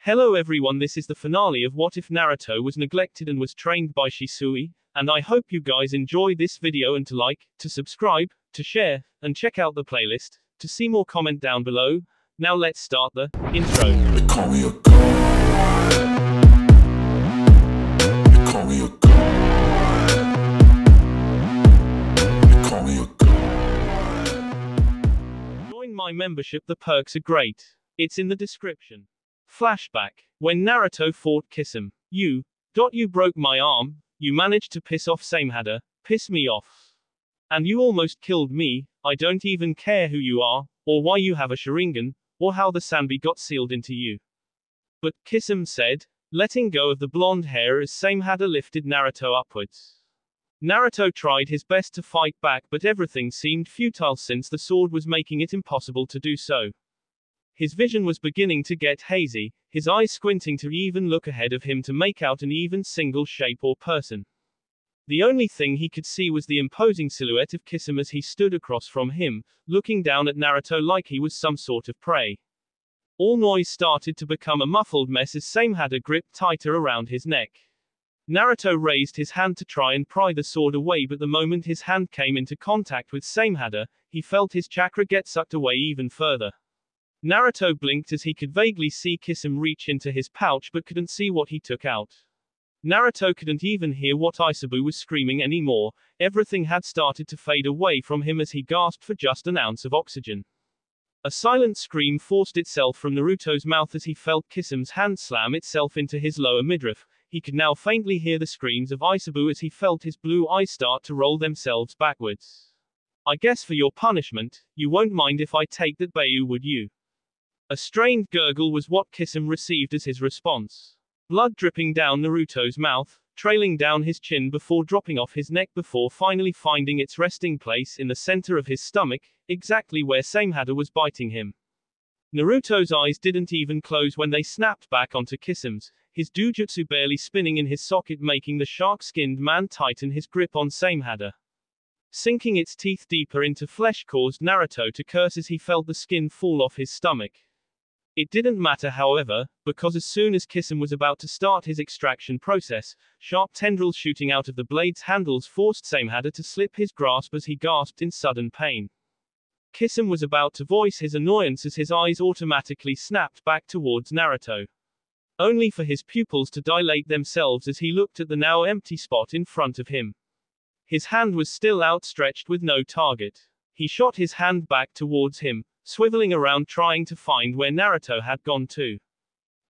Hello everyone, this is the finale of What If Naruto Was Neglected and Was Trained by Shisui, and I hope you guys enjoy this video and to like, to subscribe, to share, and check out the playlist. To see more, comment down below. Now let's start the intro. They call me a god. They call me a god. They call me a god. Join my membership, the perks are great. It's in the description. Flashback. When Naruto fought Kisame. You broke my arm, you managed to piss off Samehada, piss me off. And you almost killed me. I don't even care who you are, or why you have a Sharingan, or how the Sanbi got sealed into you. But, Kisame said, letting go of the blonde hair as Samehada lifted Naruto upwards. Naruto tried his best to fight back, but everything seemed futile since the sword was making it impossible to do so. His vision was beginning to get hazy, his eyes squinting to even look ahead of him to make out an even single shape or person. The only thing he could see was the imposing silhouette of Kisame as he stood across from him, looking down at Naruto like he was some sort of prey. All noise started to become a muffled mess as Samehada gripped tighter around his neck. Naruto raised his hand to try and pry the sword away, but the moment his hand came into contact with Samehada, he felt his chakra get sucked away even further. Naruto blinked as he could vaguely see Kisame reach into his pouch but couldn't see what he took out. Naruto couldn't even hear what Isabu was screaming anymore. Everything had started to fade away from him as he gasped for just an ounce of oxygen. A silent scream forced itself from Naruto's mouth as he felt Kisame's hand slam itself into his lower midriff. He could now faintly hear the screams of Isabu as he felt his blue eyes start to roll themselves backwards. I guess for your punishment, you won't mind if I take that Bayu, would you? A strained gurgle was what Kisame received as his response. Blood dripping down Naruto's mouth, trailing down his chin before dropping off his neck before finally finding its resting place in the center of his stomach, exactly where Samehada was biting him. Naruto's eyes didn't even close when they snapped back onto Kisame's, his dojutsu barely spinning in his socket, making the shark-skinned man tighten his grip on Samehada. Sinking its teeth deeper into flesh caused Naruto to curse as he felt the skin fall off his stomach. It didn't matter, however, because as soon as Kisame was about to start his extraction process, sharp tendrils shooting out of the blade's handles forced Samehada to slip his grasp as he gasped in sudden pain. Kisame was about to voice his annoyance as his eyes automatically snapped back towards Naruto, only for his pupils to dilate themselves as he looked at the now empty spot in front of him. His hand was still outstretched with no target. He shot his hand back towards him, swiveling around trying to find where Naruto had gone to.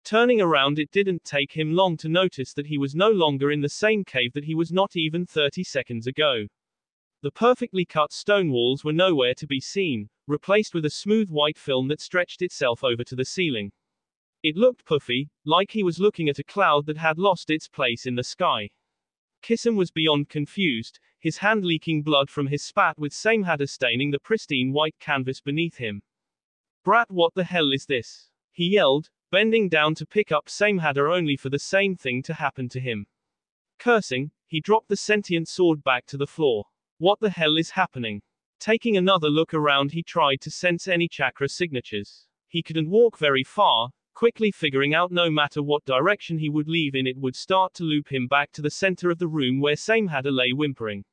Turning around, it didn't take him long to notice that he was no longer in the same cave that he was not even 30 seconds ago. The perfectly cut stone walls were nowhere to be seen, replaced with a smooth white film that stretched itself over to the ceiling. It looked puffy, like he was looking at a cloud that had lost its place in the sky. Kisame was beyond confused, his hand leaking blood from his spat with Samehada staining the pristine white canvas beneath him. Brat, what the hell is this? He yelled, bending down to pick up Samehada only for the same thing to happen to him. Cursing, he dropped the sentient sword back to the floor. What the hell is happening? Taking another look around, he tried to sense any chakra signatures. He couldn't walk very far, quickly figuring out no matter what direction he would leave in, it would start to loop him back to the center of the room where Samehada lay whimpering.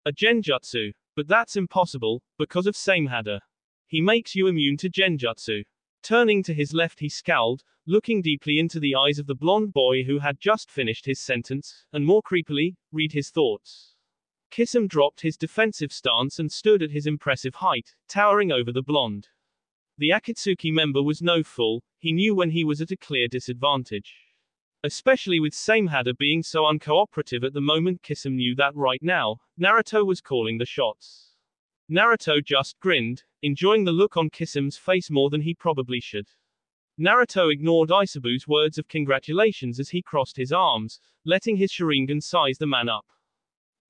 A genjutsu. But that's impossible, because of Samehada. He makes you immune to genjutsu. Turning to his left, he scowled, looking deeply into the eyes of the blonde boy who had just finished his sentence, and more creepily, read his thoughts. Kisame dropped his defensive stance and stood at his impressive height, towering over the blonde. The Akatsuki member was no fool, he knew when he was at a clear disadvantage. Especially with Samehada being so uncooperative at the moment. Kisame knew that right now, Naruto was calling the shots. Naruto just grinned, enjoying the look on Kisame's face more than he probably should. Naruto ignored Isabu's words of congratulations as he crossed his arms, letting his Sharingan size the man up.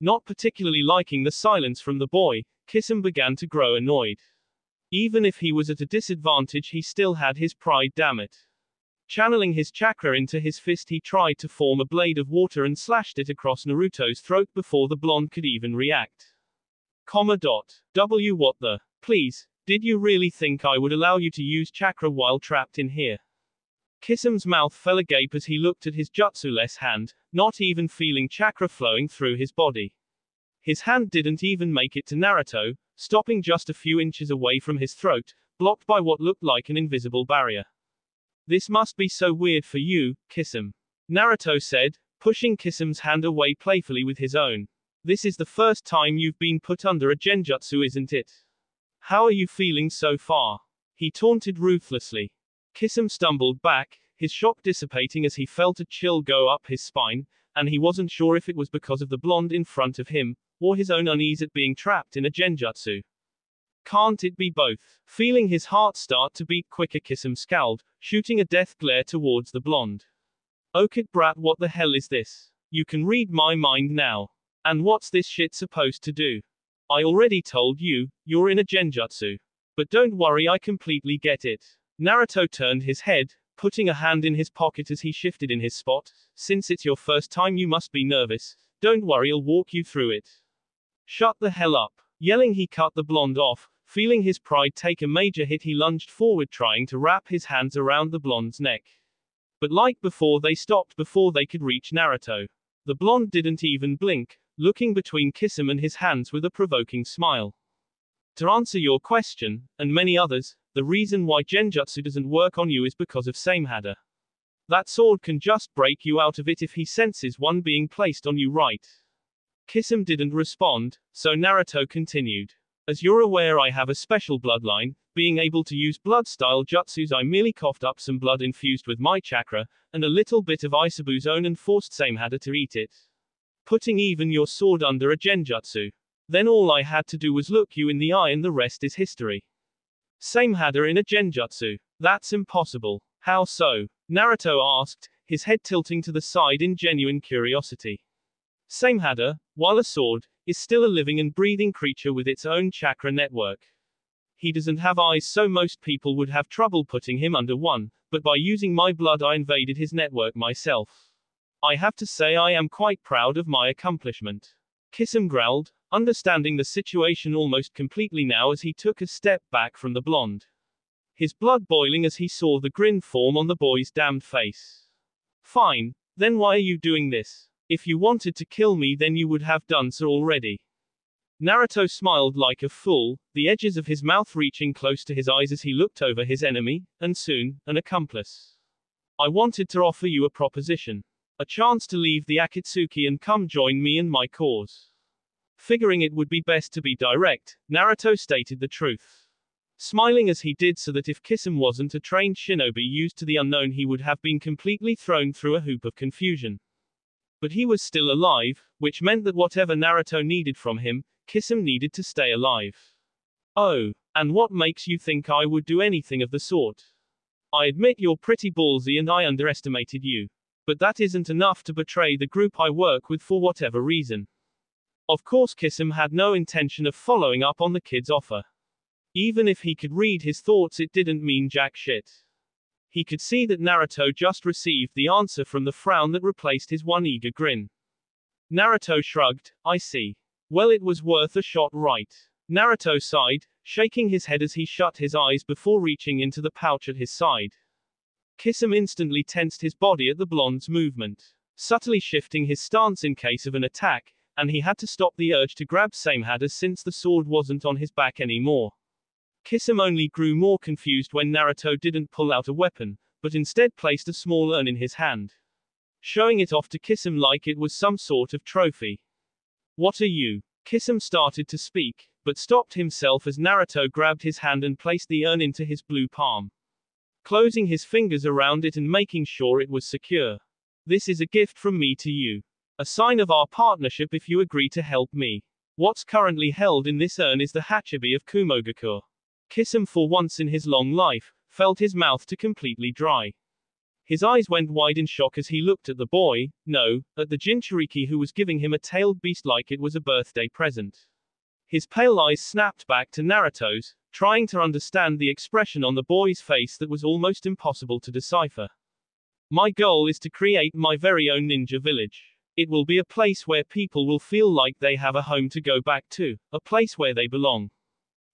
Not particularly liking the silence from the boy, Kisame began to grow annoyed. Even if he was at a disadvantage, he still had his pride, damn it. Channeling his chakra into his fist, he tried to form a blade of water and slashed it across Naruto's throat before the blonde could even react. What the? Please, did you really think I would allow you to use chakra while trapped in here? Kisam's mouth fell agape as he looked at his jutsu-less hand, not even feeling chakra flowing through his body. His hand didn't even make it to Naruto, stopping just a few inches away from his throat, blocked by what looked like an invisible barrier. This must be so weird for you, Kisam. Naruto said, pushing Kisam's hand away playfully with his own. This is the first time you've been put under a genjutsu, isn't it? How are you feeling so far? He taunted ruthlessly. Kisam stumbled back, his shock dissipating as he felt a chill go up his spine, and he wasn't sure if it was because of the blonde in front of him, or his own unease at being trapped in a genjutsu. Can't it be both? Feeling his heart start to beat quicker, Kisam scowled, shooting a death glare towards the blonde. Okid brat, what the hell is this? You can read my mind now. And what's this shit supposed to do? I already told you, you're in a genjutsu. But don't worry, I completely get it. Naruto turned his head, putting a hand in his pocket as he shifted in his spot. Since it's your first time, you must be nervous. Don't worry, I'll walk you through it. Shut the hell up. Yelling, he cut the blonde off. Feeling his pride take a major hit, he lunged forward, trying to wrap his hands around the blonde's neck. But like before, they stopped before they could reach Naruto. The blonde didn't even blink, looking between Kisam and his hands with a provoking smile. To answer your question, and many others, the reason why genjutsu doesn't work on you is because of samehada. That sword can just break you out of it if he senses one being placed on you, right? Kisam didn't respond, so Naruto continued. As you're aware, I have a special bloodline, being able to use blood-style jutsus. I merely coughed up some blood infused with my chakra, and a little bit of Isabu's own, and forced samehada to eat it. Putting even your sword under a genjutsu. Then all I had to do was look you in the eye and the rest is history. Samehada in a genjutsu. That's impossible. How so? Naruto asked, his head tilting to the side in genuine curiosity. Samehada, while a sword, is still a living and breathing creature with its own chakra network. He doesn't have eyes, so most people would have trouble putting him under one, but by using my blood I invaded his network myself. I have to say I am quite proud of my accomplishment. Kisam growled, understanding the situation almost completely now as he took a step back from the blonde. His blood boiling as he saw the grin form on the boy's damned face. Fine, then why are you doing this? If you wanted to kill me, then you would have done so already. Naruto smiled like a fool, the edges of his mouth reaching close to his eyes as he looked over his enemy, and soon, an accomplice. I wanted to offer you a proposition. A chance to leave the Akatsuki and come join me in my cause. Figuring it would be best to be direct, Naruto stated the truth. Smiling as he did, so that if Kisam wasn't a trained shinobi used to the unknown, he would have been completely thrown through a hoop of confusion. But he was still alive, which meant that whatever Naruto needed from him, Kisam needed to stay alive. Oh, and what makes you think I would do anything of the sort? I admit you're pretty ballsy and I underestimated you. But that isn't enough to betray the group I work with for whatever reason. Of course, Kisam had no intention of following up on the kid's offer. Even if he could read his thoughts, it didn't mean jack shit. He could see that Naruto just received the answer from the frown that replaced his one eager grin. Naruto shrugged, I see. Well, it was worth a shot, right? Naruto sighed, shaking his head as he shut his eyes before reaching into the pouch at his side. Kisam instantly tensed his body at the blonde's movement, subtly shifting his stance in case of an attack, and he had to stop the urge to grab samehada since the sword wasn't on his back anymore. Kisam only grew more confused when Naruto didn't pull out a weapon, but instead placed a small urn in his hand, showing it off to Kisam like it was some sort of trophy. What are you? Kisam started to speak, but stopped himself as Naruto grabbed his hand and placed the urn into his blue palm, closing his fingers around it and making sure it was secure. This is a gift from me to you. A sign of our partnership if you agree to help me. What's currently held in this urn is the Hachibi of Kumogakur. Kisam, for once in his long life, felt his mouth to completely dry. His eyes went wide in shock as he looked at the boy, no, at the Jinchuriki who was giving him a tailed beast like it was a birthday present. His pale eyes snapped back to Naruto's, trying to understand the expression on the boy's face that was almost impossible to decipher. My goal is to create my very own ninja village. It will be a place where people will feel like they have a home to go back to, a place where they belong.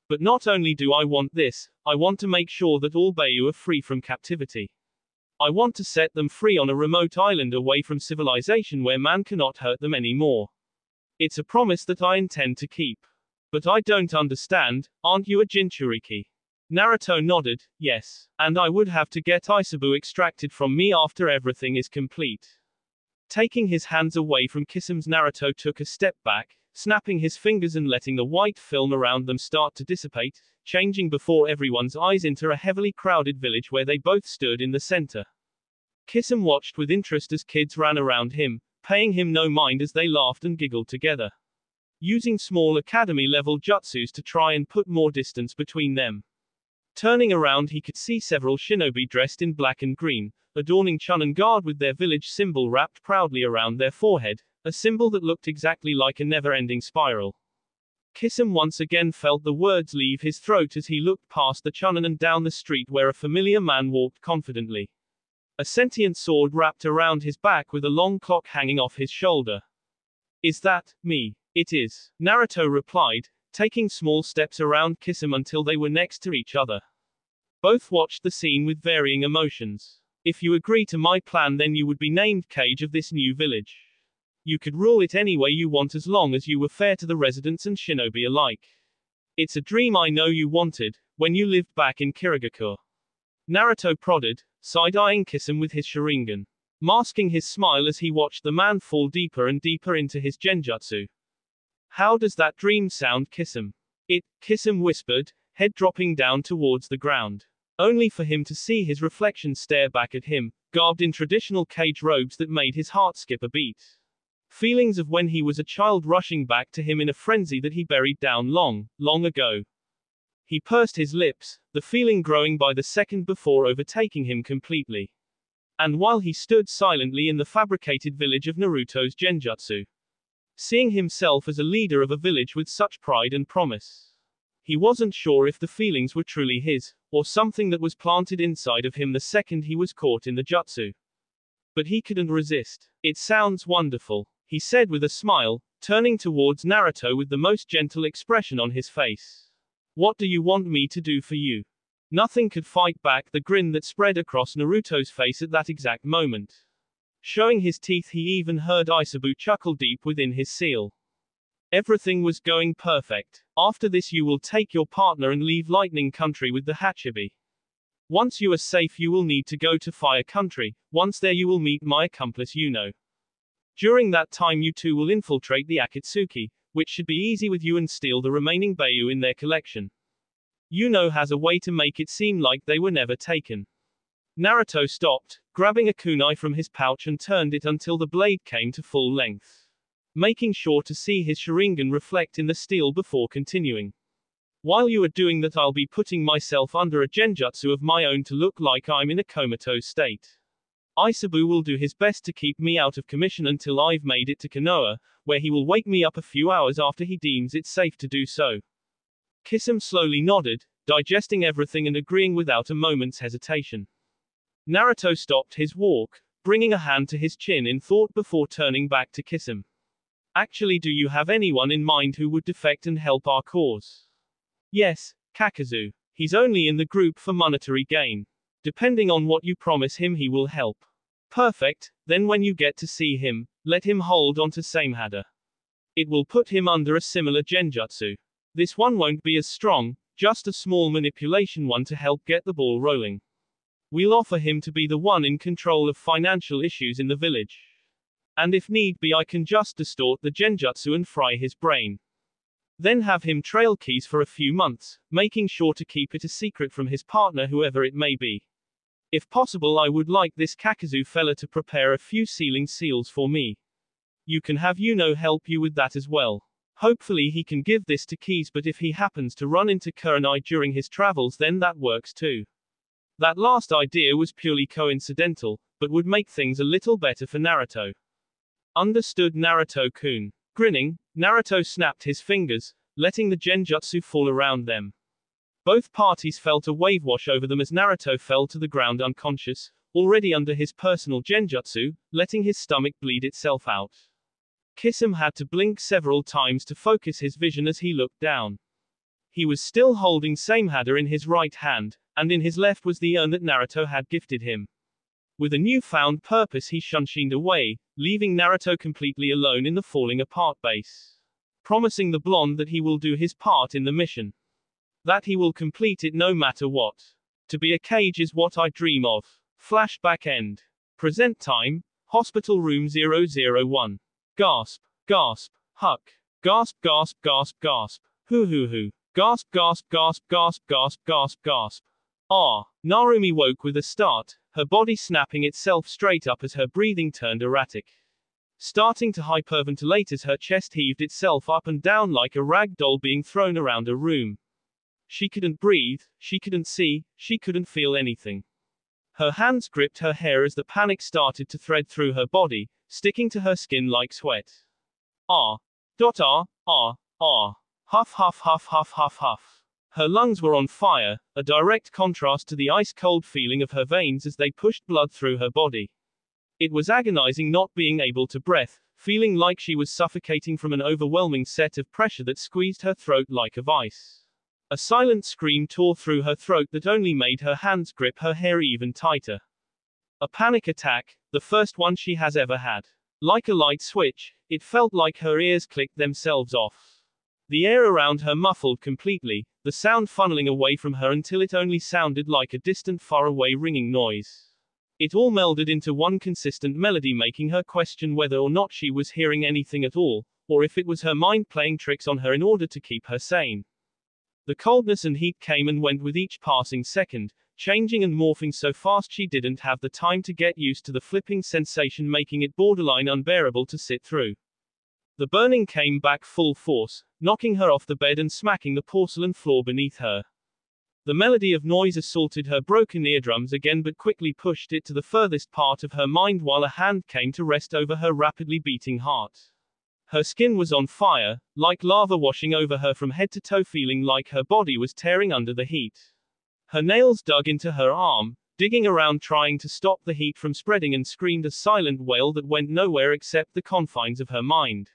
But not only do I want this, I want to make sure that all Bayu are free from captivity. I want to set them free on a remote island away from civilization where man cannot hurt them anymore. It's a promise that I intend to keep. But I don't understand, aren't you a Jinchuriki? Naruto nodded, yes, and I would have to get Isabu extracted from me after everything is complete. Taking his hands away from Kisam's, Naruto took a step back, snapping his fingers and letting the white film around them start to dissipate, changing before everyone's eyes into a heavily crowded village where they both stood in the center. Kisam watched with interest as kids ran around him, paying him no mind as they laughed and giggled together, using small academy-level jutsus to try and put more distance between them. Turning around, he could see several shinobi dressed in black and green, adorning Chunin Guard with their village symbol wrapped proudly around their forehead, a symbol that looked exactly like a never-ending spiral. Kisam once again felt the words leave his throat as he looked past the Chunin and down the street where a familiar man walked confidently. A sentient sword wrapped around his back with a long clock hanging off his shoulder. Is that me? It is, Naruto replied, taking small steps around Kisam until they were next to each other. Both watched the scene with varying emotions. If you agree to my plan, then you would be named Cage of this new village. You could rule it any way you want as long as you were fair to the residents and shinobi alike. It's a dream I know you wanted, when you lived back in Kirigakure. Naruto prodded, side-eyeing Kisam with his Sharingan, masking his smile as he watched the man fall deeper and deeper into his genjutsu. How does that dream sound, Kisam? Kisam whispered, head dropping down towards the ground. Only for him to see his reflection stare back at him, garbed in traditional cage robes that made his heart skip a beat. Feelings of when he was a child rushing back to him in a frenzy that he buried down long, long ago. He pursed his lips, the feeling growing by the second before overtaking him completely. And while he stood silently in the fabricated village of Naruto's genjutsu, seeing himself as a leader of a village with such pride and promise, he wasn't sure if the feelings were truly his, or something that was planted inside of him the second he was caught in the jutsu. But he couldn't resist. It sounds wonderful, he said with a smile, turning towards Naruto with the most gentle expression on his face. What do you want me to do for you? Nothing could fight back the grin that spread across Naruto's face at that exact moment. Showing his teeth, he even heard Isabu chuckle deep within his seal. Everything was going perfect. After this you will take your partner and leave Lightning Country with the Hachibi. Once you are safe you will need to go to Fire Country. Once there you will meet my accomplice Yuno. During that time you two will infiltrate the Akatsuki, which should be easy with you, and steal the remaining Bayu in their collection. Yuno has a way to make it seem like they were never taken. Naruto stopped, grabbing a kunai from his pouch and turned it until the blade came to full length, making sure to see his Sharingan reflect in the steel before continuing. While you are doing that I'll be putting myself under a genjutsu of my own to look like I'm in a comatose state. Isabu will do his best to keep me out of commission until I've made it to Konoha, where he will wake me up a few hours after he deems it safe to do so. Kisam slowly nodded, digesting everything and agreeing without a moment's hesitation. Naruto stopped his walk, bringing a hand to his chin in thought before turning back to Kisam. Actually, do you have anyone in mind who would defect and help our cause? Yes, Kakazu. He's only in the group for monetary gain. Depending on what you promise him, he will help. Perfect, then when you get to see him, let him hold on to Samehada. It will put him under a similar genjutsu. This one won't be as strong, just a small manipulation one to help get the ball rolling. We'll offer him to be the one in control of financial issues in the village. And if need be I can just distort the genjutsu and fry his brain. Then have him trail keys for a few months, making sure to keep it a secret from his partner whoever it may be. If possible I would like this Kakazu fella to prepare a few sealing seals for me. You can have Yuno help you with that as well. Hopefully he can give this to Keys, but if he happens to run into Kurenai during his travels then that works too. That last idea was purely coincidental, but would make things a little better for Naruto. Understood, Naruto-kun. Grinning, Naruto snapped his fingers, letting the genjutsu fall around them. Both parties felt a wave wash over them as Naruto fell to the ground unconscious, already under his personal genjutsu, letting his stomach bleed itself out. Kisam had to blink several times to focus his vision as he looked down. He was still holding Samehada in his right hand, and in his left was the urn that Naruto had gifted him. With a newfound purpose he shunshined away, leaving Naruto completely alone in the falling apart base. Promising the blonde that he will do his part in the mission. That he will complete it no matter what. To be a Kage is what I dream of. Flashback end. Present time, Hospital Room 001. Gasp, gasp, huck. Gasp, gasp, gasp, gasp. Hoo. Gasp, gasp, gasp, gasp, gasp, gasp, gasp. Ah. Narumi woke with a start, her body snapping itself straight up as her breathing turned erratic. Starting to hyperventilate as her chest heaved itself up and down like a rag doll being thrown around a room. She couldn't breathe, she couldn't see, she couldn't feel anything. Her hands gripped her hair as the panic started to thread through her body, sticking to her skin like sweat. Ah. Huff huff huff huff huff huff. Her lungs were on fire, a direct contrast to the ice-cold feeling of her veins as they pushed blood through her body. It was agonizing not being able to breathe, feeling like she was suffocating from an overwhelming set of pressure that squeezed her throat like a vice. A silent scream tore through her throat that only made her hands grip her hair even tighter. A panic attack, the first one she has ever had. Like a light switch, it felt like her ears clicked themselves off. The air around her muffled completely, the sound funneling away from her until it only sounded like a distant faraway ringing noise. It all melded into one consistent melody, making her question whether or not she was hearing anything at all, or if it was her mind playing tricks on her in order to keep her sane. The coldness and heat came and went with each passing second, changing and morphing so fast she didn't have the time to get used to the flipping sensation, making it borderline unbearable to sit through. The burning came back full force, knocking her off the bed and smacking the porcelain floor beneath her. The melody of noise assaulted her broken eardrums again, but quickly pushed it to the furthest part of her mind while a hand came to rest over her rapidly beating heart. Her skin was on fire, like lava washing over her from head to toe, feeling like her body was tearing under the heat. Her nails dug into her arm, digging around trying to stop the heat from spreading, and screamed a silent wail that went nowhere except the confines of her mind.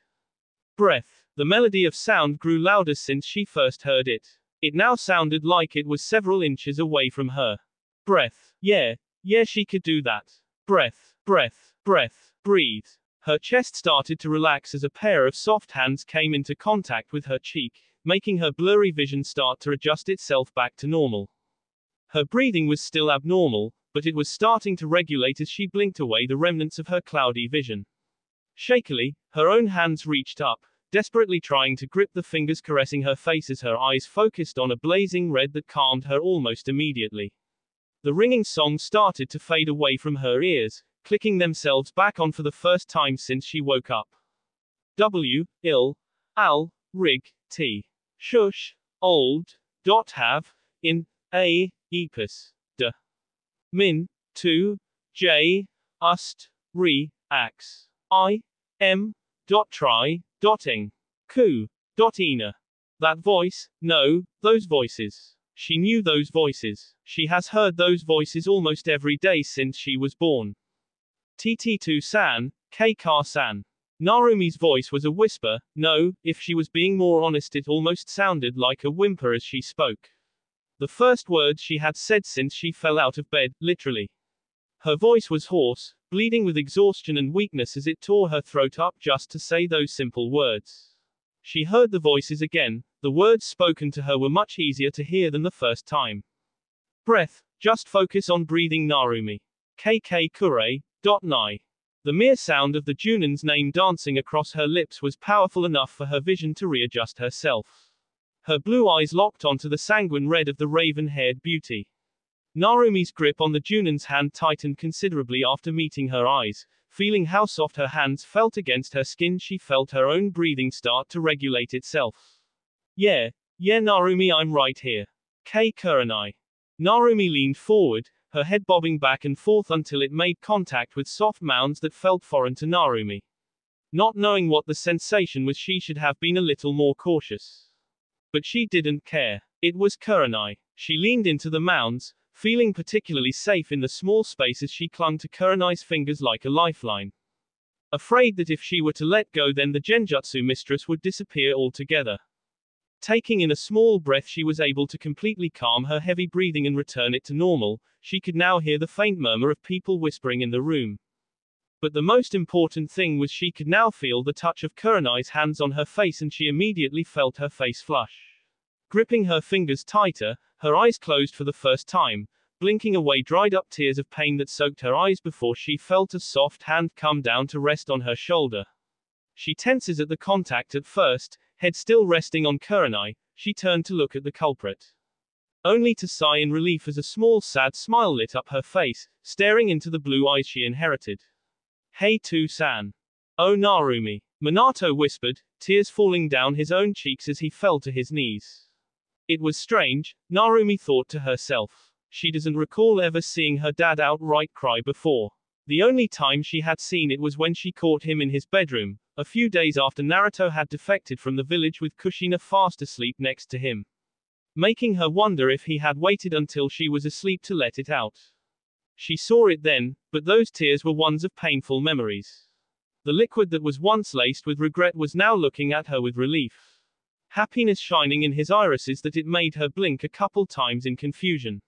Breath. The melody of sound grew louder since she first heard it. It now sounded like it was several inches away from her. Breath. Yeah, she could do that. Breath, breath, breath, breathe. Her chest started to relax as a pair of soft hands came into contact with her cheek, making her blurry vision start to adjust itself back to normal. Her breathing was still abnormal, but it was starting to regulate as she blinked away the remnants of her cloudy vision. Shakily, her own hands reached up, desperately trying to grip the fingers caressing her face as her eyes focused on a blazing red that calmed her almost immediately. The ringing song started to fade away from her ears, clicking themselves back on for the first time since she woke up. W, il, al, rig, t. Shush, old, dot have, in, a, epis, de. Min, tu, j, ust, re, ax, I, m, dot try, dot ing, ku, dot ina. That voice, no, those voices. She knew those voices. She has heard those voices almost every day since she was born. TT2-san, K-Car-san. Narumi's voice was a whisper. No, if she was being more honest, it almost sounded like a whimper as she spoke. The first words she had said since she fell out of bed, literally. Her voice was hoarse, bleeding with exhaustion and weakness as it tore her throat up just to say those simple words. She heard the voices again. The words spoken to her were much easier to hear than the first time. Breath. Just focus on breathing, Narumi. KK Kure. Nai. The mere sound of the Junan's name dancing across her lips was powerful enough for her vision to readjust herself. Her blue eyes locked onto the sanguine red of the raven-haired beauty. Narumi's grip on the Junan's hand tightened considerably after meeting her eyes. Feeling how soft her hands felt against her skin, she felt her own breathing start to regulate itself. Yeah, Narumi, I'm right here. K. Kurenai. Narumi leaned forward, her head bobbing back and forth until it made contact with soft mounds that felt foreign to Narumi. Not knowing what the sensation was, she should have been a little more cautious. But she didn't care. It was Kurenai. She leaned into the mounds, feeling particularly safe in the small spaces. She clung to Kurenai's fingers like a lifeline. Afraid that if she were to let go, then the Genjutsu mistress would disappear altogether. Taking in a small breath, she was able to completely calm her heavy breathing and return it to normal. She could now hear the faint murmur of people whispering in the room. But the most important thing was she could now feel the touch of Kurenai's hands on her face, and she immediately felt her face flush. Gripping her fingers tighter, her eyes closed for the first time, blinking away dried up tears of pain that soaked her eyes before she felt a soft hand come down to rest on her shoulder. She tenses at the contact at first, head still resting on Kurenai. She turned to look at the culprit, only to sigh in relief as a small sad smile lit up her face, staring into the blue eyes she inherited. Hey to-san. Oh Narumi. Minato whispered, tears falling down his own cheeks as he fell to his knees. It was strange, Narumi thought to herself. She doesn't recall ever seeing her dad outright cry before. The only time she had seen it was when she caught him in his bedroom, a few days after Naruto had defected from the village with Kushina fast asleep next to him, making her wonder if he had waited until she was asleep to let it out. She saw it then, but those tears were ones of painful memories. The liquid that was once laced with regret was now looking at her with relief. Happiness shining in his irises that it made her blink a couple times in confusion.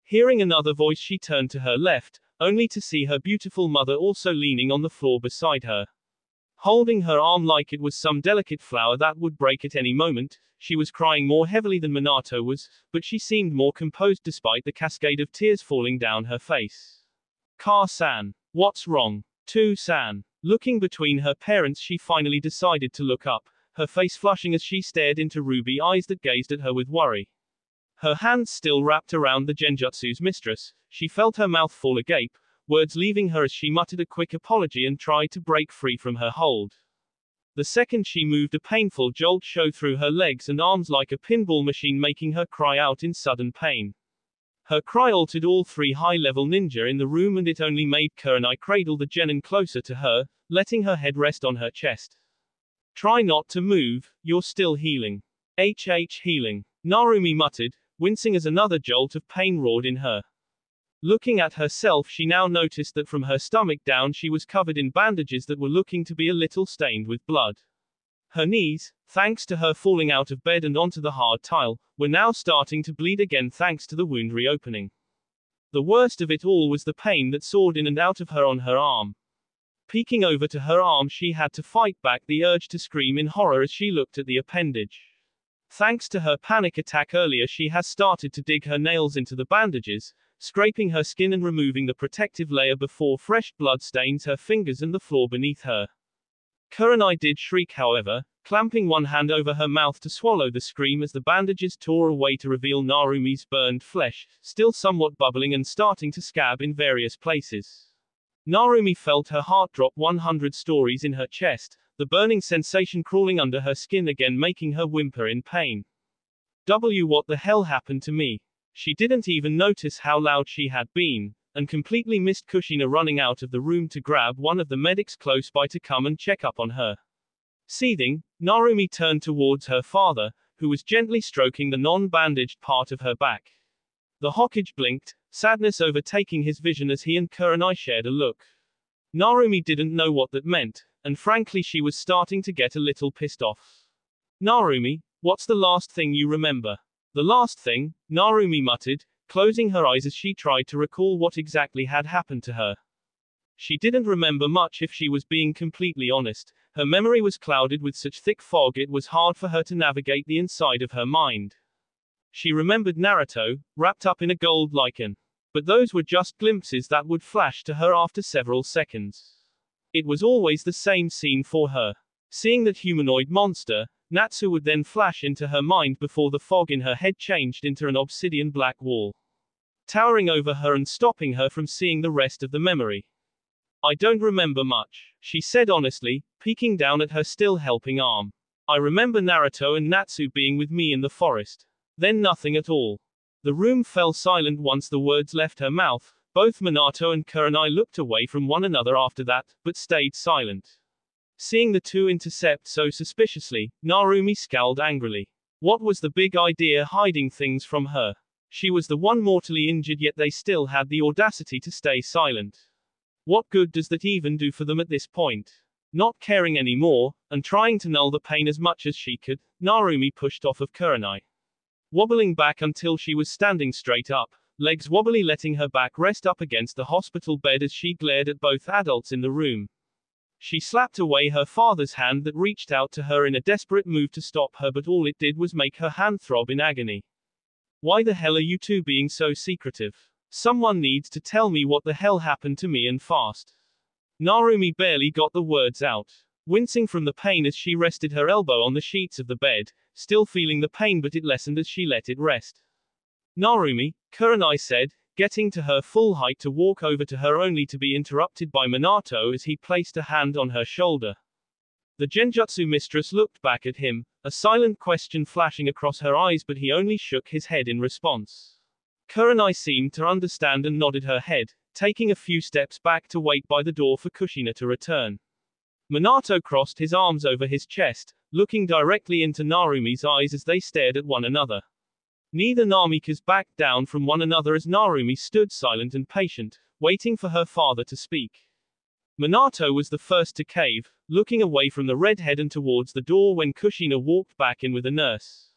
Hearing another voice, she turned to her left, only to see her beautiful mother also leaning on the floor beside her, holding her arm like it was some delicate flower that would break at any moment. She was crying more heavily than Minato was, but she seemed more composed despite the cascade of tears falling down her face. Ka-san. What's wrong? To-san. Looking between her parents, she finally decided to look up, her face flushing as she stared into ruby eyes that gazed at her with worry. Her hands still wrapped around the genjutsu's mistress, she felt her mouth fall agape, words leaving her as she muttered a quick apology and tried to break free from her hold. The second she moved, a painful jolt showed through her legs and arms like a pinball machine, making her cry out in sudden pain. Her cry altered all three high-level ninja in the room, and it only made Kurenai cradle the genin closer to her, letting her head rest on her chest. Try not to move, you're still healing. Healing. Narumi muttered, wincing as another jolt of pain roared in her. Looking at herself, she now noticed that from her stomach down she was covered in bandages that were looking to be a little stained with blood. Her knees, thanks to her falling out of bed and onto the hard tile, were now starting to bleed again thanks to the wound reopening. The worst of it all was the pain that soared in and out of her on her arm. Peeking over to her arm, she had to fight back the urge to scream in horror as she looked at the appendage. Thanks to her panic attack earlier, she has started to dig her nails into the bandages, scraping her skin and removing the protective layer before fresh blood stains her fingers and the floor beneath her. Kurenai did shriek, however, clamping one hand over her mouth to swallow the scream as the bandages tore away to reveal Narumi's burned flesh, still somewhat bubbling and starting to scab in various places. Narumi felt her heart drop 100 stories in her chest, the burning sensation crawling under her skin again, making her whimper in pain. What the hell happened to me? She didn't even notice how loud she had been, and completely missed Kushina running out of the room to grab one of the medics close by to come and check up on her. Seething, Narumi turned towards her father, who was gently stroking the non-bandaged part of her back. The Hokage blinked, sadness overtaking his vision as he and Kurenai shared a look. Narumi didn't know what that meant, and frankly she was starting to get a little pissed off. Narumi, what's the last thing you remember? The last thing, Narumi muttered, closing her eyes as she tried to recall what exactly had happened to her. She didn't remember much, if she was being completely honest. Her memory was clouded with such thick fog it was hard for her to navigate the inside of her mind. She remembered Naruto, wrapped up in a gold lichen. But those were just glimpses that would flash to her after several seconds. It was always the same scene for her. Seeing that humanoid monster, Natsu would then flash into her mind before the fog in her head changed into an obsidian black wall, towering over her and stopping her from seeing the rest of the memory. I don't remember much, she said honestly, peeking down at her still helping arm. I remember Naruto and Natsu being with me in the forest. Then nothing at all. The room fell silent once the words left her mouth. Both Minato and Kurenai looked away from one another after that, but stayed silent. Seeing the two intercept so suspiciously, Narumi scowled angrily. What was the big idea hiding things from her? She was the one mortally injured, yet they still had the audacity to stay silent. What good does that even do for them at this point? Not caring anymore, and trying to null the pain as much as she could, Narumi pushed off of Kurenai. Wobbling back until she was standing straight up, legs wobbly, letting her back rest up against the hospital bed as she glared at both adults in the room. She slapped away her father's hand that reached out to her in a desperate move to stop her, but all it did was make her hand throb in agony. Why the hell are you two being so secretive? Someone needs to tell me what the hell happened to me, and fast. Narumi barely got the words out, wincing from the pain as she rested her elbow on the sheets of the bed, still feeling the pain, but it lessened as she let it rest. Narumi, Kurenai said, getting to her full height to walk over to her, only to be interrupted by Minato as he placed a hand on her shoulder. The genjutsu mistress looked back at him, a silent question flashing across her eyes, but he only shook his head in response. Kurenai seemed to understand and nodded her head, taking a few steps back to wait by the door for Kushina to return. Minato crossed his arms over his chest, looking directly into Narumi's eyes as they stared at one another. Neither Namikaze backed down from one another as Narumi stood silent and patient, waiting for her father to speak. Minato was the first to cave, looking away from the redhead and towards the door when Kushina walked back in with a nurse.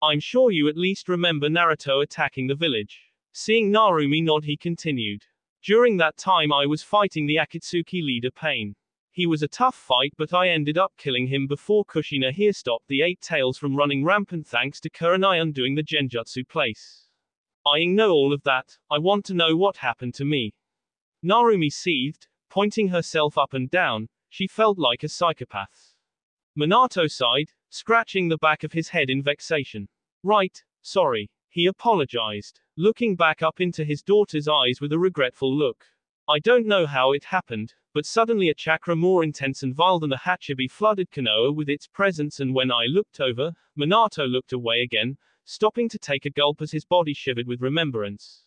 I'm sure you at least remember Naruto attacking the village. Seeing Narumi nod, he continued. During that time I was fighting the Akatsuki leader Pain. He was a tough fight, but I ended up killing him before Kushina here stopped the Eight Tails from running rampant thanks to Kurenai undoing the genjutsu place. I know all of that, I want to know what happened to me. Narumi seethed, pointing herself up and down. She felt like a psychopath. Minato sighed, scratching the back of his head in vexation. Right, sorry, he apologized, looking back up into his daughter's eyes with a regretful look. I don't know how it happened, but suddenly a chakra more intense and vile than the Hachibi flooded Konoha with its presence, and when I looked over, Minato looked away again, stopping to take a gulp as his body shivered with remembrance.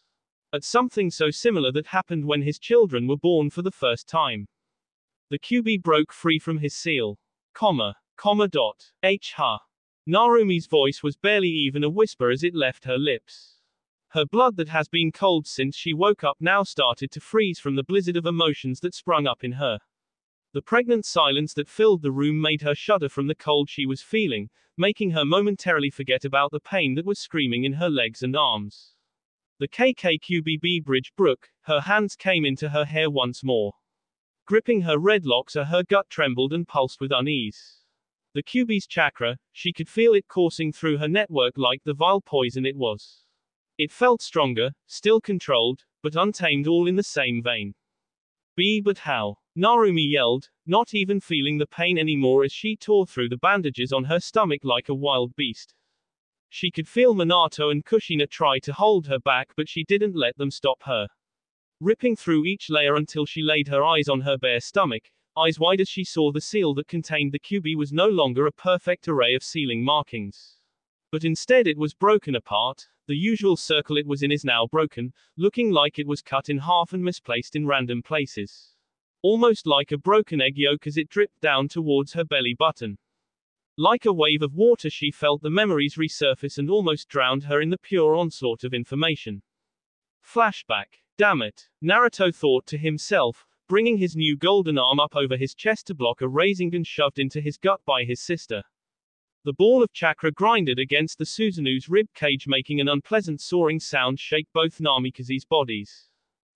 At something so similar that happened when his children were born for the first time. The QB broke free from his seal. H. Narumi's voice was barely even a whisper as it left her lips. Her blood that has been cold since she woke up now started to freeze from the blizzard of emotions that sprung up in her. The pregnant silence that filled the room made her shudder from the cold she was feeling, making her momentarily forget about the pain that was screaming in her legs and arms. The KKQBB bridge broke, her hands came into her hair once more. Gripping her red locks, her gut trembled and pulsed with unease. The QB's chakra, she could feel it coursing through her network like the vile poison it was. It felt stronger, still controlled, but untamed, all in the same vein. But how? Narumi yelled, not even feeling the pain anymore as she tore through the bandages on her stomach like a wild beast. She could feel Minato and Kushina try to hold her back, but she didn't let them stop her. Ripping through each layer until she laid her eyes on her bare stomach, eyes wide as she saw the seal that contained the QB was no longer a perfect array of sealing markings. But instead it was broken apart. The usual circle it was in is now broken, looking like it was cut in half and misplaced in random places. Almost like a broken egg yolk as it dripped down towards her belly button. Like a wave of water, she felt the memories resurface and almost drowned her in the pure onslaught of information. Flashback. Damn it, Naruto thought to himself, bringing his new golden arm up over his chest to block a Rasengan shoved into his gut by his sister. The ball of chakra grinded against the Susanu's rib cage, making an unpleasant soaring sound shake both Namikaze's bodies.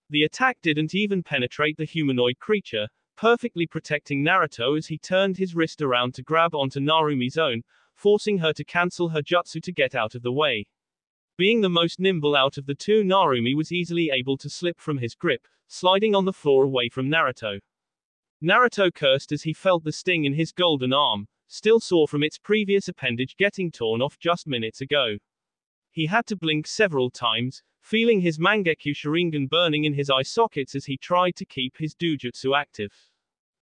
The attack didn't even penetrate the humanoid creature, perfectly protecting Naruto as he turned his wrist around to grab onto Narumi's own, forcing her to cancel her jutsu to get out of the way. Being the most nimble out of the two, Narumi was easily able to slip from his grip, sliding on the floor away from Naruto. Naruto cursed as he felt the sting in his golden arm, still sore from its previous appendage getting torn off just minutes ago. He had to blink several times, feeling his Mangekyo Sharingan burning in his eye sockets as he tried to keep his Dojutsu active.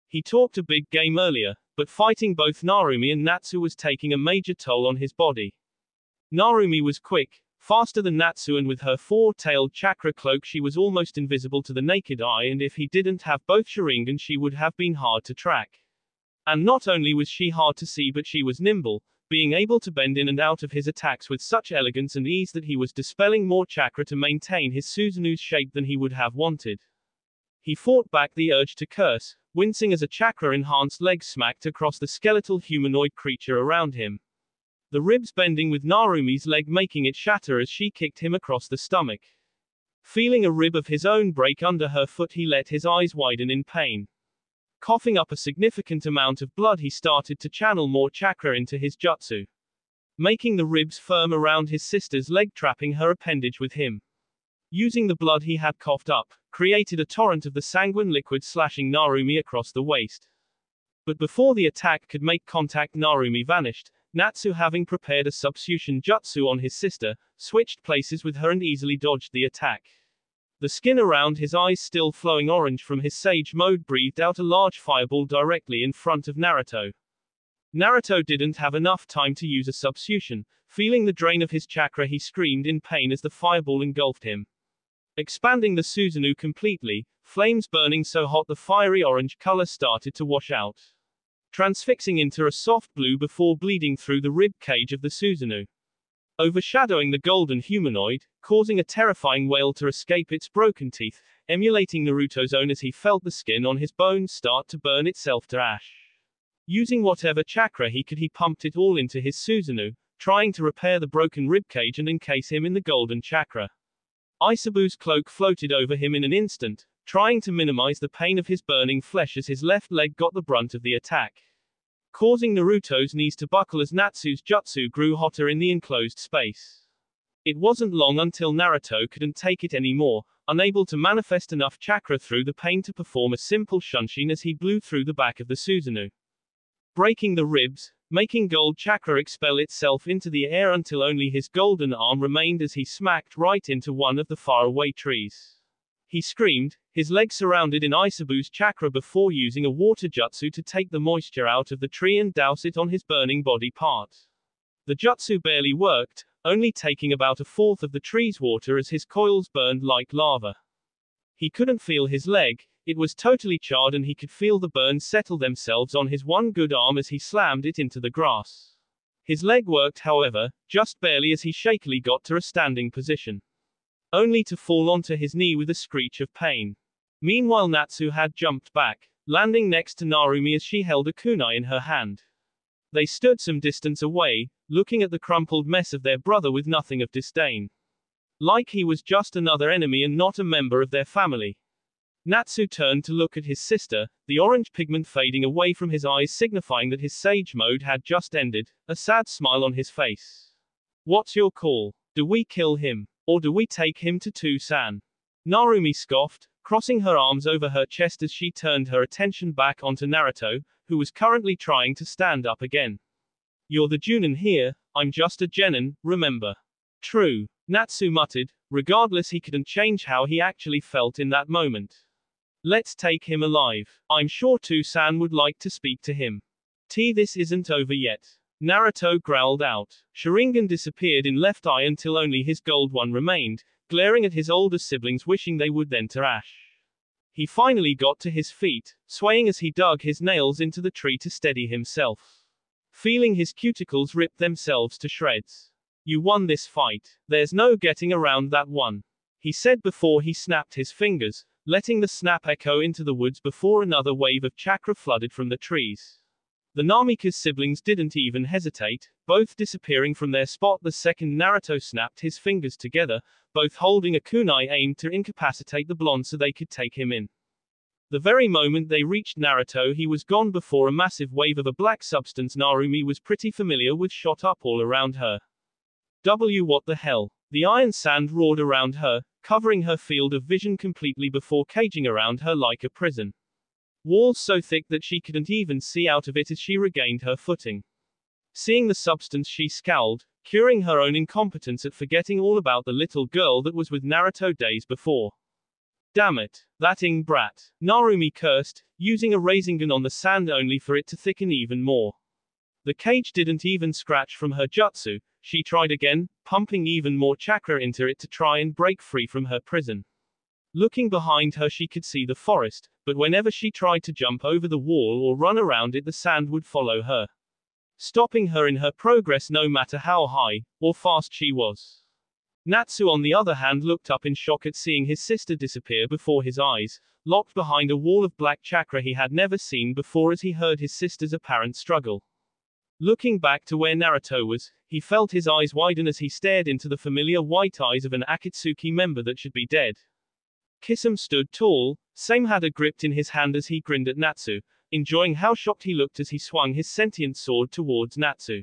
He talked a big game earlier, but fighting both Narumi and Natsu was taking a major toll on his body. Narumi was quick, faster than Natsu, and with her four-tailed chakra cloak she was almost invisible to the naked eye, and if he didn't have both Sharingan she would have been hard to track. And not only was she hard to see, but she was nimble, being able to bend in and out of his attacks with such elegance and ease that he was dispelling more chakra to maintain his Susanu's shape than he would have wanted. He fought back the urge to curse, wincing as a chakra-enhanced leg smacked across the skeletal humanoid creature around him. The ribs bending with Narumi's leg making it shatter as she kicked him across the stomach. Feeling a rib of his own break under her foot, he let his eyes widen in pain. Coughing up a significant amount of blood, he started to channel more chakra into his jutsu, making the ribs firm around his sister's leg, trapping her appendage with him. Using the blood he had coughed up, created a torrent of the sanguine liquid, slashing Narumi across the waist. But before the attack could make contact, Narumi vanished. Natsu, having prepared a substitution jutsu on his sister, switched places with her and easily dodged the attack. The skin around his eyes still flowing orange from his sage mode, breathed out a large fireball directly in front of Naruto. Naruto didn't have enough time to use a substitution. Feeling the drain of his chakra, he screamed in pain as the fireball engulfed him, expanding the Susanoo completely, flames burning so hot the fiery orange color started to wash out, transfixing into a soft blue before bleeding through the rib cage of the Susanoo, overshadowing the golden humanoid, causing a terrifying wail to escape its broken teeth, emulating Naruto's own as he felt the skin on his bones start to burn itself to ash. Using whatever chakra he could, he pumped it all into his Susanoo, trying to repair the broken ribcage and encase him in the golden chakra. Isabu's cloak floated over him in an instant, trying to minimize the pain of his burning flesh as his left leg got the brunt of the attack, causing Naruto's knees to buckle as Natsu's jutsu grew hotter in the enclosed space. It wasn't long until Naruto couldn't take it anymore, unable to manifest enough chakra through the pain to perform a simple shunshin as he blew through the back of the Susanoo, breaking the ribs, making gold chakra expel itself into the air until only his golden arm remained as he smacked right into one of the faraway trees. He screamed, his leg surrounded in Isabu's chakra before using a water jutsu to take the moisture out of the tree and douse it on his burning body part. The jutsu barely worked, only taking about a fourth of the tree's water as his coils burned like lava. He couldn't feel his leg, it was totally charred, and he could feel the burns settle themselves on his one good arm as he slammed it into the grass. His leg worked, however, just barely as he shakily got to a standing position, only to fall onto his knee with a screech of pain. Meanwhile, Natsu had jumped back, landing next to Narumi as she held a kunai in her hand. They stood some distance away, looking at the crumpled mess of their brother with nothing of disdain, like he was just another enemy and not a member of their family. Natsu turned to look at his sister, the orange pigment fading away from his eyes signifying that his sage mode had just ended, a sad smile on his face. "What's your call? Do we kill him? Or do we take him to Tucson?" Narumi scoffed, crossing her arms over her chest as she turned her attention back onto Naruto, who was currently trying to stand up again. "You're the Junin here, I'm just a genin, remember?" "True," Natsu muttered. Regardless, he couldn't change how he actually felt in that moment. "Let's take him alive. I'm sure Tucson would like to speak to him." This isn't over yet," Naruto growled out. Sharingan disappeared in left eye until only his gold one remained, glaring at his older siblings wishing they would then to ash. He finally got to his feet, swaying as he dug his nails into the tree to steady himself, feeling his cuticles rip themselves to shreds. "You won this fight. There's no getting around that one," he said before he snapped his fingers, letting the snap echo into the woods before another wave of chakra flooded from the trees. The Namika's siblings didn't even hesitate, both disappearing from their spot the second Naruto snapped his fingers together, both holding a kunai aimed to incapacitate the blonde so they could take him in. The very moment they reached Naruto, he was gone before a massive wave of a black substance Narumi was pretty familiar with shot up all around her. What the hell? The iron sand roared around her, covering her field of vision completely before caging around her like a prison. Walls so thick that she couldn't even see out of it as she regained her footing. Seeing the substance, she scowled, curing her own incompetence at forgetting all about the little girl that was with Naruto days before. "Damn it, that brat," Narumi cursed, using a Rasengan on the sand only for it to thicken even more. The cage didn't even scratch from her jutsu. She tried again, pumping even more chakra into it to try and break free from her prison. Looking behind her, she could see the forest, but whenever she tried to jump over the wall or run around it, the sand would follow her, stopping her in her progress no matter how high or fast she was. Natsu, on the other hand, looked up in shock at seeing his sister disappear before his eyes, locked behind a wall of black chakra he had never seen before as he heard his sister's apparent struggle. Looking back to where Naruto was, he felt his eyes widen as he stared into the familiar white eyes of an Akatsuki member that should be dead. Kisame stood tall, same hada gripped in his hand as he grinned at Natsu, enjoying how shocked he looked as he swung his sentient sword towards Natsu.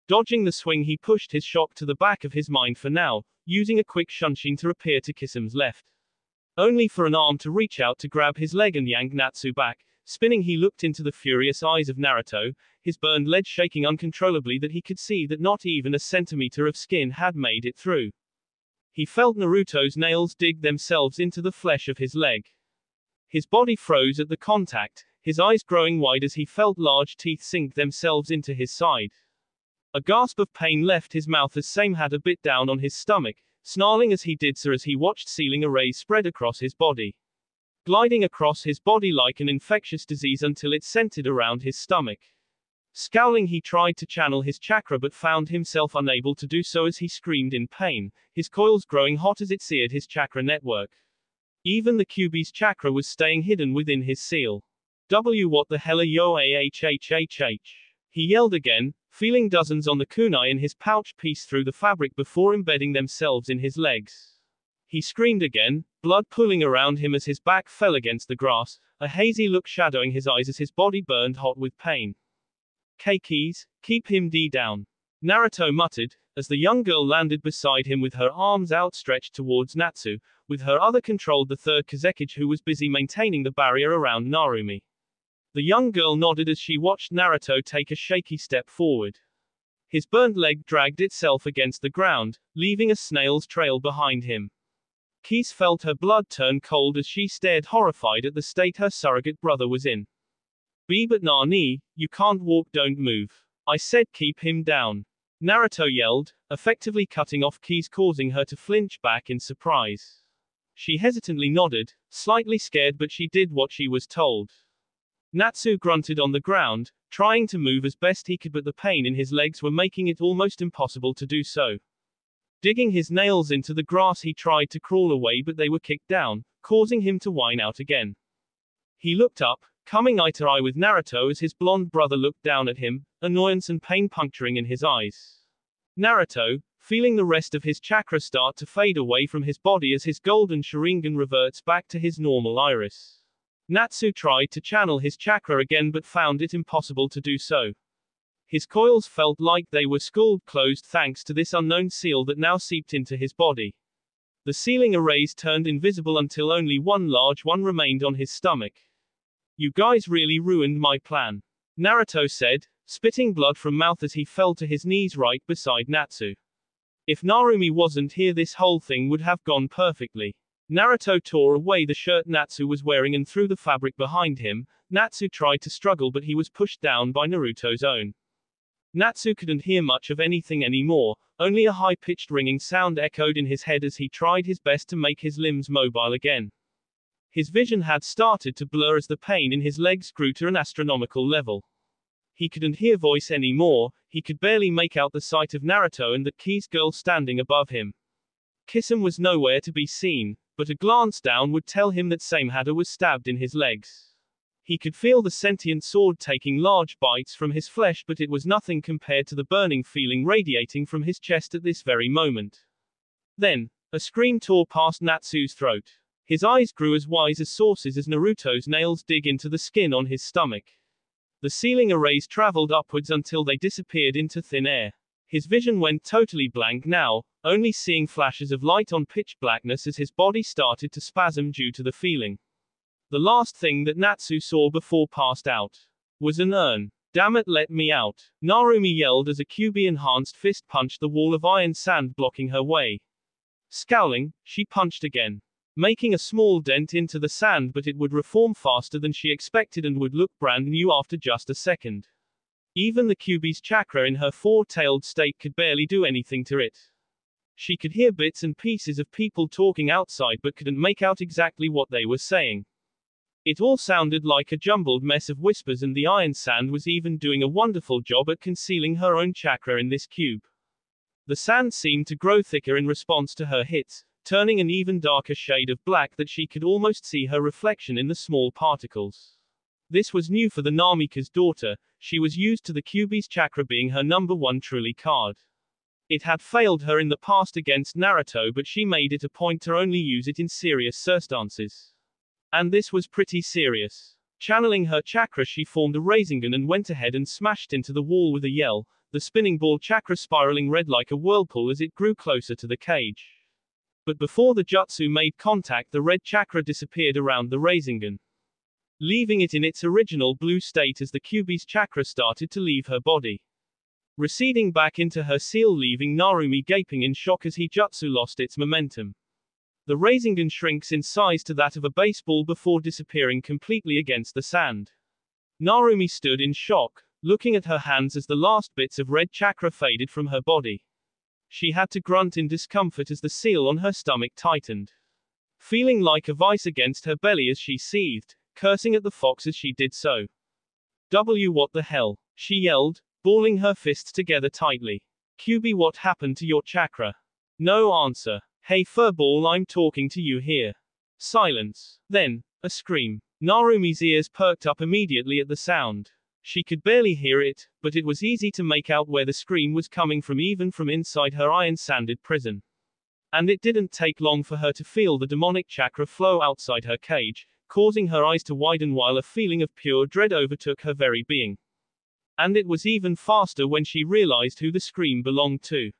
Dodging the swing, he pushed his shock to the back of his mind for now, using a quick shunshin to repair to Kisame's left. Only for an arm to reach out to grab his leg and yank Natsu back. Spinning, he looked into the furious eyes of Naruto, his burned leg shaking uncontrollably that he could see that not even a centimeter of skin had made it through. He felt Naruto's nails dig themselves into the flesh of his leg. His body froze at the contact, his eyes growing wide as he felt large teeth sink themselves into his side. A gasp of pain left his mouth as Same had a bit down on his stomach, snarling as he did so as he watched ceiling arrays spread across his body. Gliding across his body like an infectious disease until it centered around his stomach. Scowling, he tried to channel his chakra but found himself unable to do so as he screamed in pain, his coils growing hot as it seared his chakra network. Even the Kyuubi's chakra was staying hidden within his seal. What the hell are yo ahhhhh? He yelled again, feeling dozens on the kunai in his pouch piece through the fabric before embedding themselves in his legs. He screamed again, blood pooling around him as his back fell against the grass, a hazy look shadowing his eyes as his body burned hot with pain. Keikis, keep him down. Naruto muttered, as the young girl landed beside him with her arms outstretched towards Natsu, with her other controlled the third Kazekage who was busy maintaining the barrier around Narumi. The young girl nodded as she watched Naruto take a shaky step forward. His burnt leg dragged itself against the ground, leaving a snail's trail behind him. Kis felt her blood turn cold as she stared horrified at the state her surrogate brother was in. But Nani, you can't walk, don't move. I said keep him down. Naruto yelled, effectively cutting off Kis, causing her to flinch back in surprise. She hesitantly nodded, slightly scared, but she did what she was told. Natsu grunted on the ground, trying to move as best he could, but the pain in his legs were making it almost impossible to do so. Digging his nails into the grass, he tried to crawl away, but they were kicked down, causing him to whine out again. He looked up, coming eye to eye with Naruto as his blonde brother looked down at him, annoyance and pain puncturing in his eyes. Naruto, feeling the rest of his chakra start to fade away from his body as his golden Sharingan reverts back to his normal iris. Natsu tried to channel his chakra again but found it impossible to do so. His coils felt like they were scalded closed thanks to this unknown seal that now seeped into his body. The sealing arrays turned invisible until only one large one remained on his stomach. You guys really ruined my plan, Naruto said, spitting blood from mouth as he fell to his knees right beside Natsu. If Narumi wasn't here, this whole thing would have gone perfectly. Naruto tore away the shirt Natsu was wearing and threw the fabric behind him. Natsu tried to struggle but he was pushed down by Naruto's own. Natsu couldn't hear much of anything anymore, only a high-pitched ringing sound echoed in his head as he tried his best to make his limbs mobile again. His vision had started to blur as the pain in his legs grew to an astronomical level. He couldn't hear voice anymore, he could barely make out the sight of Naruto and the Kis girl standing above him. Kisame was nowhere to be seen, but a glance down would tell him that Samehada was stabbed in his legs. He could feel the sentient sword taking large bites from his flesh, but it was nothing compared to the burning feeling radiating from his chest at this very moment. Then, a scream tore past Natsu's throat. His eyes grew as wise as saucers as Naruto's nails dig into the skin on his stomach. The sealing arrays traveled upwards until they disappeared into thin air. His vision went totally blank now, only seeing flashes of light on pitch blackness as his body started to spasm due to the feeling. The last thing that Natsu saw before passed out was an urn. Damn it, let me out, Narumi yelled as a Kyuubi-enhanced fist punched the wall of iron sand blocking her way. Scowling, she punched again, making a small dent into the sand, but it would reform faster than she expected and would look brand new after just a second. Even the Kyuubi's chakra in her four-tailed state could barely do anything to it. She could hear bits and pieces of people talking outside but couldn't make out exactly what they were saying. It all sounded like a jumbled mess of whispers, and the iron sand was even doing a wonderful job at concealing her own chakra in this cube. The sand seemed to grow thicker in response to her hits, turning an even darker shade of black that she could almost see her reflection in the small particles. This was new for the Namika's daughter. She was used to the Kyuubi's chakra being her number one truly card. It had failed her in the past against Naruto, but she made it a point to only use it in serious circumstances. And this was pretty serious. Channeling her chakra, she formed a Rasengan and went ahead and smashed into the wall with a yell, the spinning ball chakra spiraling red like a whirlpool as it grew closer to the cage. But before the jutsu made contact, the red chakra disappeared around the Rasengan, leaving it in its original blue state as the Kyuubi's chakra started to leave her body, receding back into her seal, leaving Narumi gaping in shock as he jutsu lost its momentum. The Rasengan shrinks in size to that of a baseball before disappearing completely against the sand. Narumi stood in shock, looking at her hands as the last bits of red chakra faded from her body. She had to grunt in discomfort as the seal on her stomach tightened, feeling like a vice against her belly as she seethed, cursing at the fox as she did so. What the hell? She yelled, balling her fists together tightly. Kyuubi, what happened to your chakra? No answer. Hey furball, I'm talking to you here. Silence. Then, a scream. Narumi's ears perked up immediately at the sound. She could barely hear it, but it was easy to make out where the scream was coming from, even from inside her iron-sanded prison. And it didn't take long for her to feel the demonic chakra flow outside her cage, causing her eyes to widen while a feeling of pure dread overtook her very being. And it was even faster when she realized who the scream belonged to.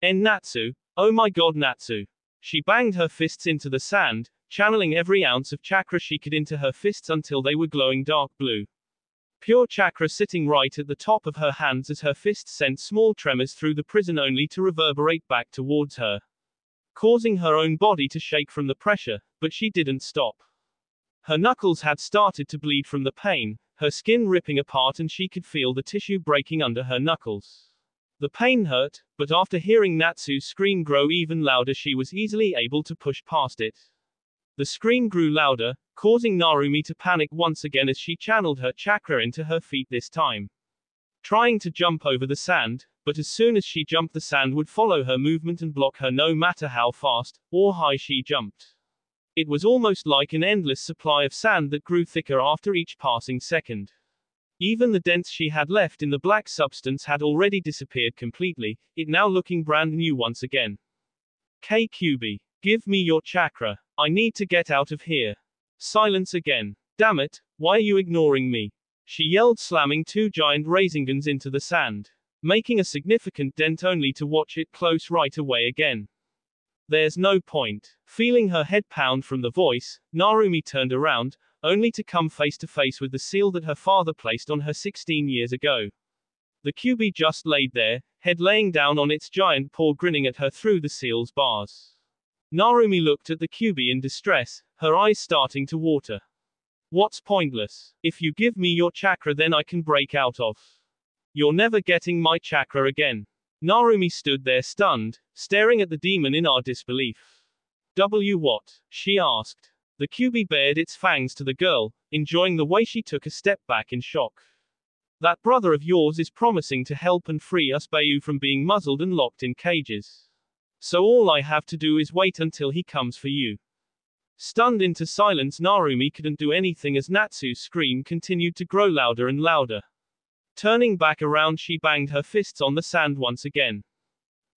Natsu. Oh my god, Natsu. She banged her fists into the sand, channeling every ounce of chakra she could into her fists until they were glowing dark blue. Pure chakra sitting right at the top of her hands as her fists sent small tremors through the prison only to reverberate back towards her, causing her own body to shake from the pressure, but she didn't stop. Her knuckles had started to bleed from the pain, her skin ripping apart, and she could feel the tissue breaking under her knuckles. The pain hurt, but after hearing Natsu's scream grow even louder, she was easily able to push past it. The scream grew louder, causing Narumi to panic once again as she channeled her chakra into her feet this time, trying to jump over the sand, but as soon as she jumped, the sand would follow her movement and block her no matter how fast or high she jumped. It was almost like an endless supply of sand that grew thicker after each passing second. Even the dents she had left in the black substance had already disappeared completely, it now looking brand new once again. Kyuubi, give me your chakra. I need to get out of here. Silence again. Damn it, why are you ignoring me? She yelled, slamming two giant Rasengans into the sand, making a significant dent only to watch it close right away again. There's no point. Feeling her head pound from the voice, Narumi turned around, only to come face to face with the seal that her father placed on her 16 years ago. The Kyuubi just laid there, head laying down on its giant paw, grinning at her through the seal's bars. Narumi looked at the Kyuubi in distress, her eyes starting to water. What's pointless? If you give me your chakra, then I can break out of. You're never getting my chakra again. Narumi stood there stunned, staring at the demon in utter disbelief. What? She asked. The Kyuubi bared its fangs to the girl, enjoying the way she took a step back in shock. That brother of yours is promising to help and free us Bayu from being muzzled and locked in cages. So all I have to do is wait until he comes for you. Stunned into silence, Narumi couldn't do anything as Natsu's scream continued to grow louder and louder. Turning back around, she banged her fists on the sand once again.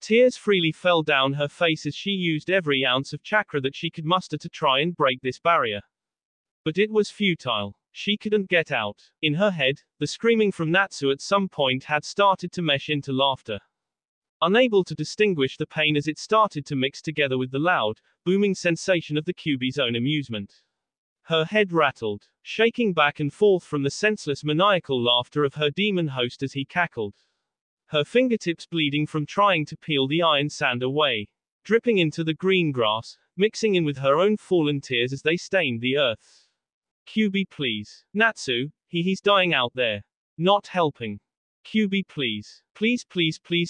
Tears freely fell down her face as she used every ounce of chakra that she could muster to try and break this barrier. But it was futile. She couldn't get out. In her head, the screaming from Natsu at some point had started to mesh into laughter. Unable to distinguish the pain as it started to mix together with the loud, booming sensation of the Kyuubi's own amusement. Her head rattled, shaking back and forth from the senseless maniacal laughter of her demon host as he cackled. Her fingertips bleeding from trying to peel the iron sand away, dripping into the green grass, mixing in with her own fallen tears as they stained the earth. Kyuubi, please. Natsu, he's dying out there. Not helping. Kyuubi, please. Please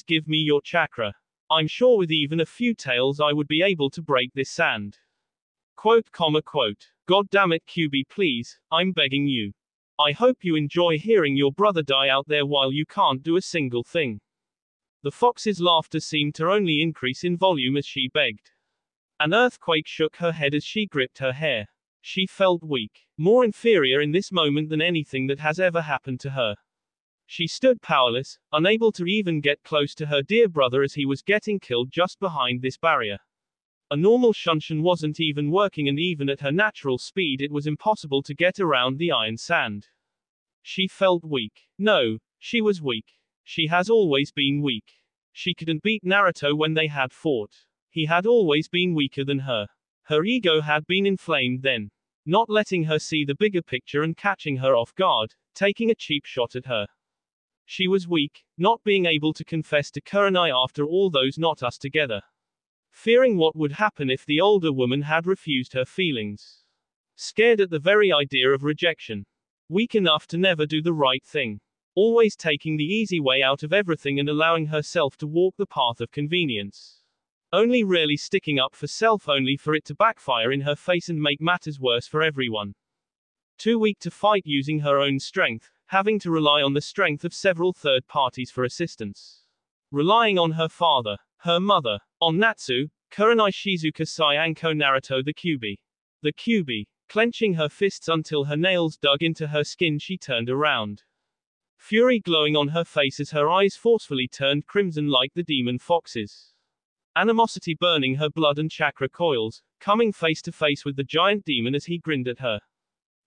give me your chakra. I'm sure with even a few tails I would be able to break this sand. Quote. God damn it, Kyuubi, please, I'm begging you. I hope you enjoy hearing your brother die out there while you can't do a single thing. The fox's laughter seemed to only increase in volume as she begged. An earthquake shook her head as she gripped her hair. She felt weak, more inferior in this moment than anything that has ever happened to her. She stood powerless, unable to even get close to her dear brother as he was getting killed just behind this barrier. A normal shunshin wasn't even working, and even at her natural speed it was impossible to get around the iron sand. She felt weak. No, she was weak. She has always been weak. She couldn't beat Naruto when they had fought. He had always been weaker than her. Her ego had been inflamed then, not letting her see the bigger picture and catching her off guard, taking a cheap shot at her. She was weak, not being able to confess to Kurenai after all those not us together. Fearing what would happen if the older woman had refused her feelings. Scared at the very idea of rejection. Weak enough to never do the right thing. Always taking the easy way out of everything and allowing herself to walk the path of convenience. Only really sticking up for self only for it to backfire in her face and make matters worse for everyone. Too weak to fight using her own strength, having to rely on the strength of several third parties for assistance. Relying on her father, her mother, on Natsu, Kurenai Shizuka Anko Naruto the Kyuubi. The Kyuubi. Clenching her fists until her nails dug into her skin, she turned around. Fury glowing on her face as her eyes forcefully turned crimson like the demon fox's. Animosity burning her blood and chakra coils, coming face to face with the giant demon as he grinned at her.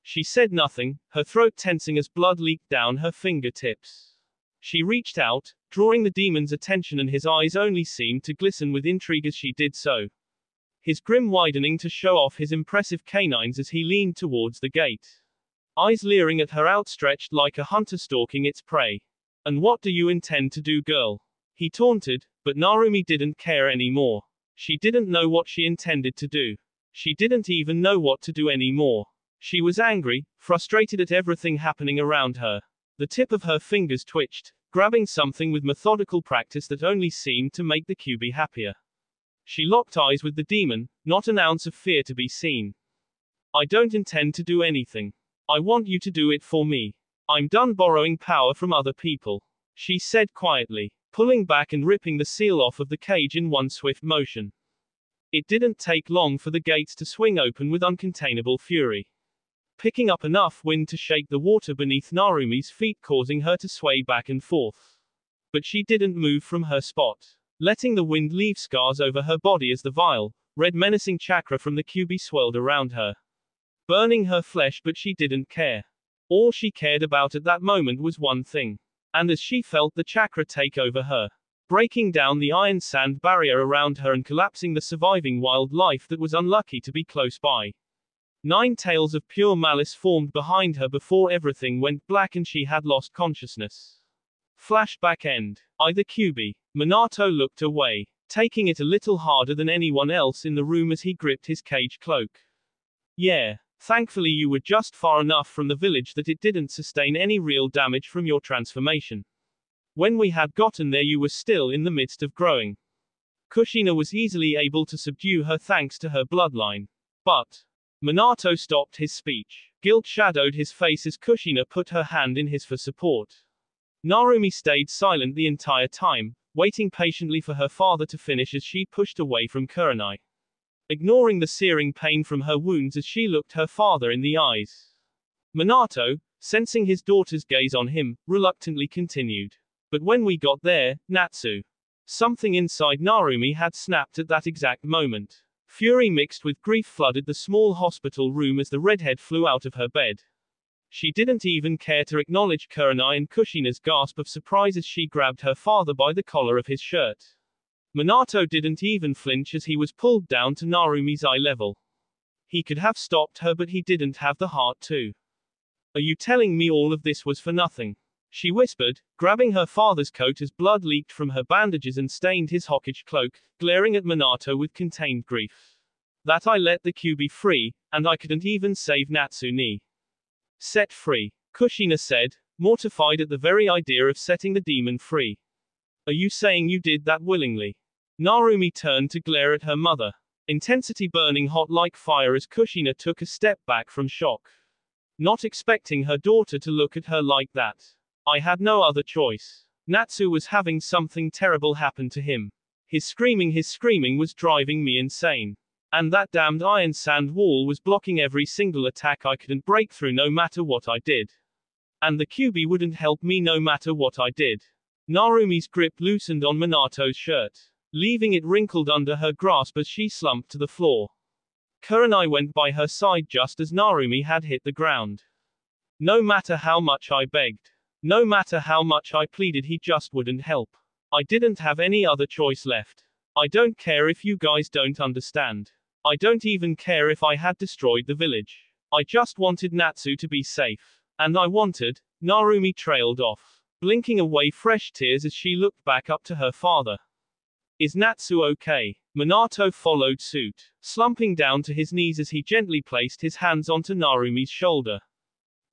She said nothing, her throat tensing as blood leaked down her fingertips. She reached out, drawing the demon's attention, and his eyes only seemed to glisten with intrigue as she did so. His grin widening to show off his impressive canines as he leaned towards the gate. Eyes leering at her, outstretched like a hunter stalking its prey. "And what do you intend to do, girl?" He taunted, but Narumi didn't care anymore. She didn't know what she intended to do. She didn't even know what to do anymore. She was angry, frustrated at everything happening around her. The tip of her fingers twitched, grabbing something with methodical practice that only seemed to make the Kyuubi happier. She locked eyes with the demon, not an ounce of fear to be seen. "I don't intend to do anything. I want you to do it for me. I'm done borrowing power from other people," she said quietly, pulling back and ripping the seal off of the cage in one swift motion. It didn't take long for the gates to swing open with uncontainable fury, picking up enough wind to shake the water beneath Narumi's feet, causing her to sway back and forth. But she didn't move from her spot, letting the wind leave scars over her body as the vile, red menacing chakra from the Kyuubi swirled around her, burning her flesh, but she didn't care. All she cared about at that moment was one thing. And as she felt the chakra take over her, breaking down the iron sand barrier around her and collapsing the surviving wildlife that was unlucky to be close by. 9 tails of pure malice formed behind her before everything went black and she had lost consciousness. Flashback end. The Kyuubi. Minato looked away, taking it a little harder than anyone else in the room as he gripped his cage cloak. "Yeah. Thankfully you were just far enough from the village that it didn't sustain any real damage from your transformation. When we had gotten there you were still in the midst of growing." Kushina was easily able to subdue her thanks to her bloodline. But Minato stopped his speech. Guilt shadowed his face as Kushina put her hand in his for support. Narumi stayed silent the entire time, waiting patiently for her father to finish as she pushed away from Kurenai, ignoring the searing pain from her wounds as she looked her father in the eyes. Minato, sensing his daughter's gaze on him, reluctantly continued. "But when we got there, Natsu." Something inside Narumi had snapped at that exact moment. Fury mixed with grief flooded the small hospital room as the redhead flew out of her bed. She didn't even care to acknowledge Kurenai and Kushina's gasp of surprise as she grabbed her father by the collar of his shirt. Minato didn't even flinch as he was pulled down to Narumi's eye level. He could have stopped her, but he didn't have the heart to. "Are you telling me all of this was for nothing?" she whispered, grabbing her father's coat as blood leaked from her bandages and stained his Hokage cloak, glaring at Minato with contained grief. "That I let the Kyuubi free, and I couldn't even save Natsu ni set free," Kushina said, mortified at the very idea of setting the demon free. "Are you saying you did that willingly?" Narumi turned to glare at her mother, intensity burning hot like fire as Kushina took a step back from shock, not expecting her daughter to look at her like that. "I had no other choice. Natsu was having something terrible happen to him. His screaming was driving me insane. And that damned iron sand wall was blocking every single attack I couldn't break through no matter what I did. And the QB wouldn't help me no matter what I did. Narumi's grip loosened on Minato's shirt, leaving it wrinkled under her grasp as she slumped to the floor. Kurenai went by her side just as Narumi had hit the ground. No matter how much I begged, no matter how much I pleaded, he just wouldn't help. I didn't have any other choice left. I don't care if you guys don't understand. I don't even care if I had destroyed the village. I just wanted Natsu to be safe. And I wanted. Narumi trailed off, blinking away fresh tears as she looked back up to her father. Is Natsu okay? Minato followed suit, slumping down to his knees as he gently placed his hands onto Narumi's shoulder.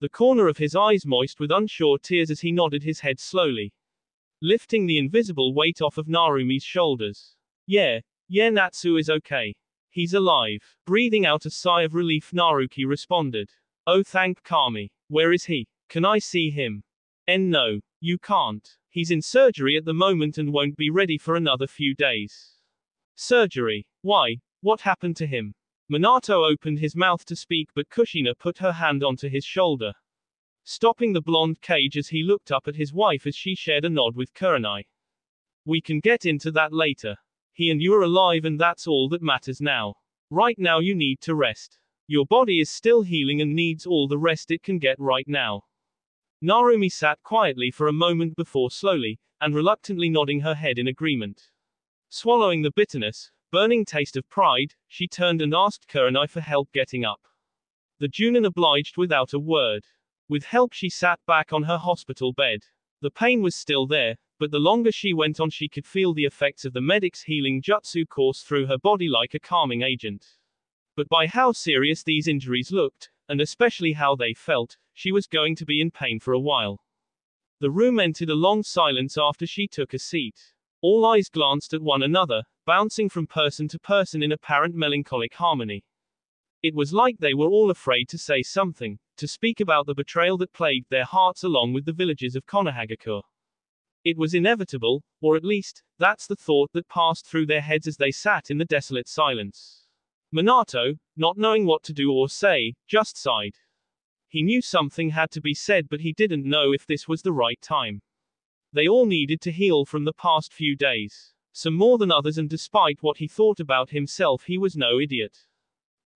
The corner of his eyes moist with unsure tears as he nodded his head slowly, lifting the invisible weight off of Narumi's shoulders. Yeah, Natsu is okay. He's alive. Breathing out a sigh of relief, Naruki responded. Oh, thank Kami. Where is he? Can I see him? No, you can't. He's in surgery at the moment and won't be ready for another few days. Surgery? Why? What happened to him? Minato opened his mouth to speak, but Kushina put her hand onto his shoulder, stopping the blonde cage as he looked up at his wife as she shared a nod with Kurenai. We can get into that later. He and you are alive and that's all that matters now. Right now you need to rest. Your body is still healing and needs all the rest it can get right now. Narumi sat quietly for a moment before slowly, and reluctantly nodding her head in agreement. Swallowing the bitterness, burning taste of pride, she turned and asked Kurenai for help getting up. The Junin obliged without a word. With help she sat back on her hospital bed. The pain was still there, but the longer she went on she could feel the effects of the medic's healing jutsu course through her body like a calming agent. But by how serious these injuries looked, and especially how they felt, she was going to be in pain for a while. The room entered a long silence after she took a seat. All eyes glanced at one another, bouncing from person to person in apparent melancholic harmony. It was like they were all afraid to say something, to speak about the betrayal that plagued their hearts along with the villages of Konohagakure. It was inevitable, or at least, that's the thought that passed through their heads as they sat in the desolate silence. Minato, not knowing what to do or say, just sighed. He knew something had to be said, but he didn't know if this was the right time. They all needed to heal from the past few days. Some more than others, and despite what he thought about himself, he was no idiot.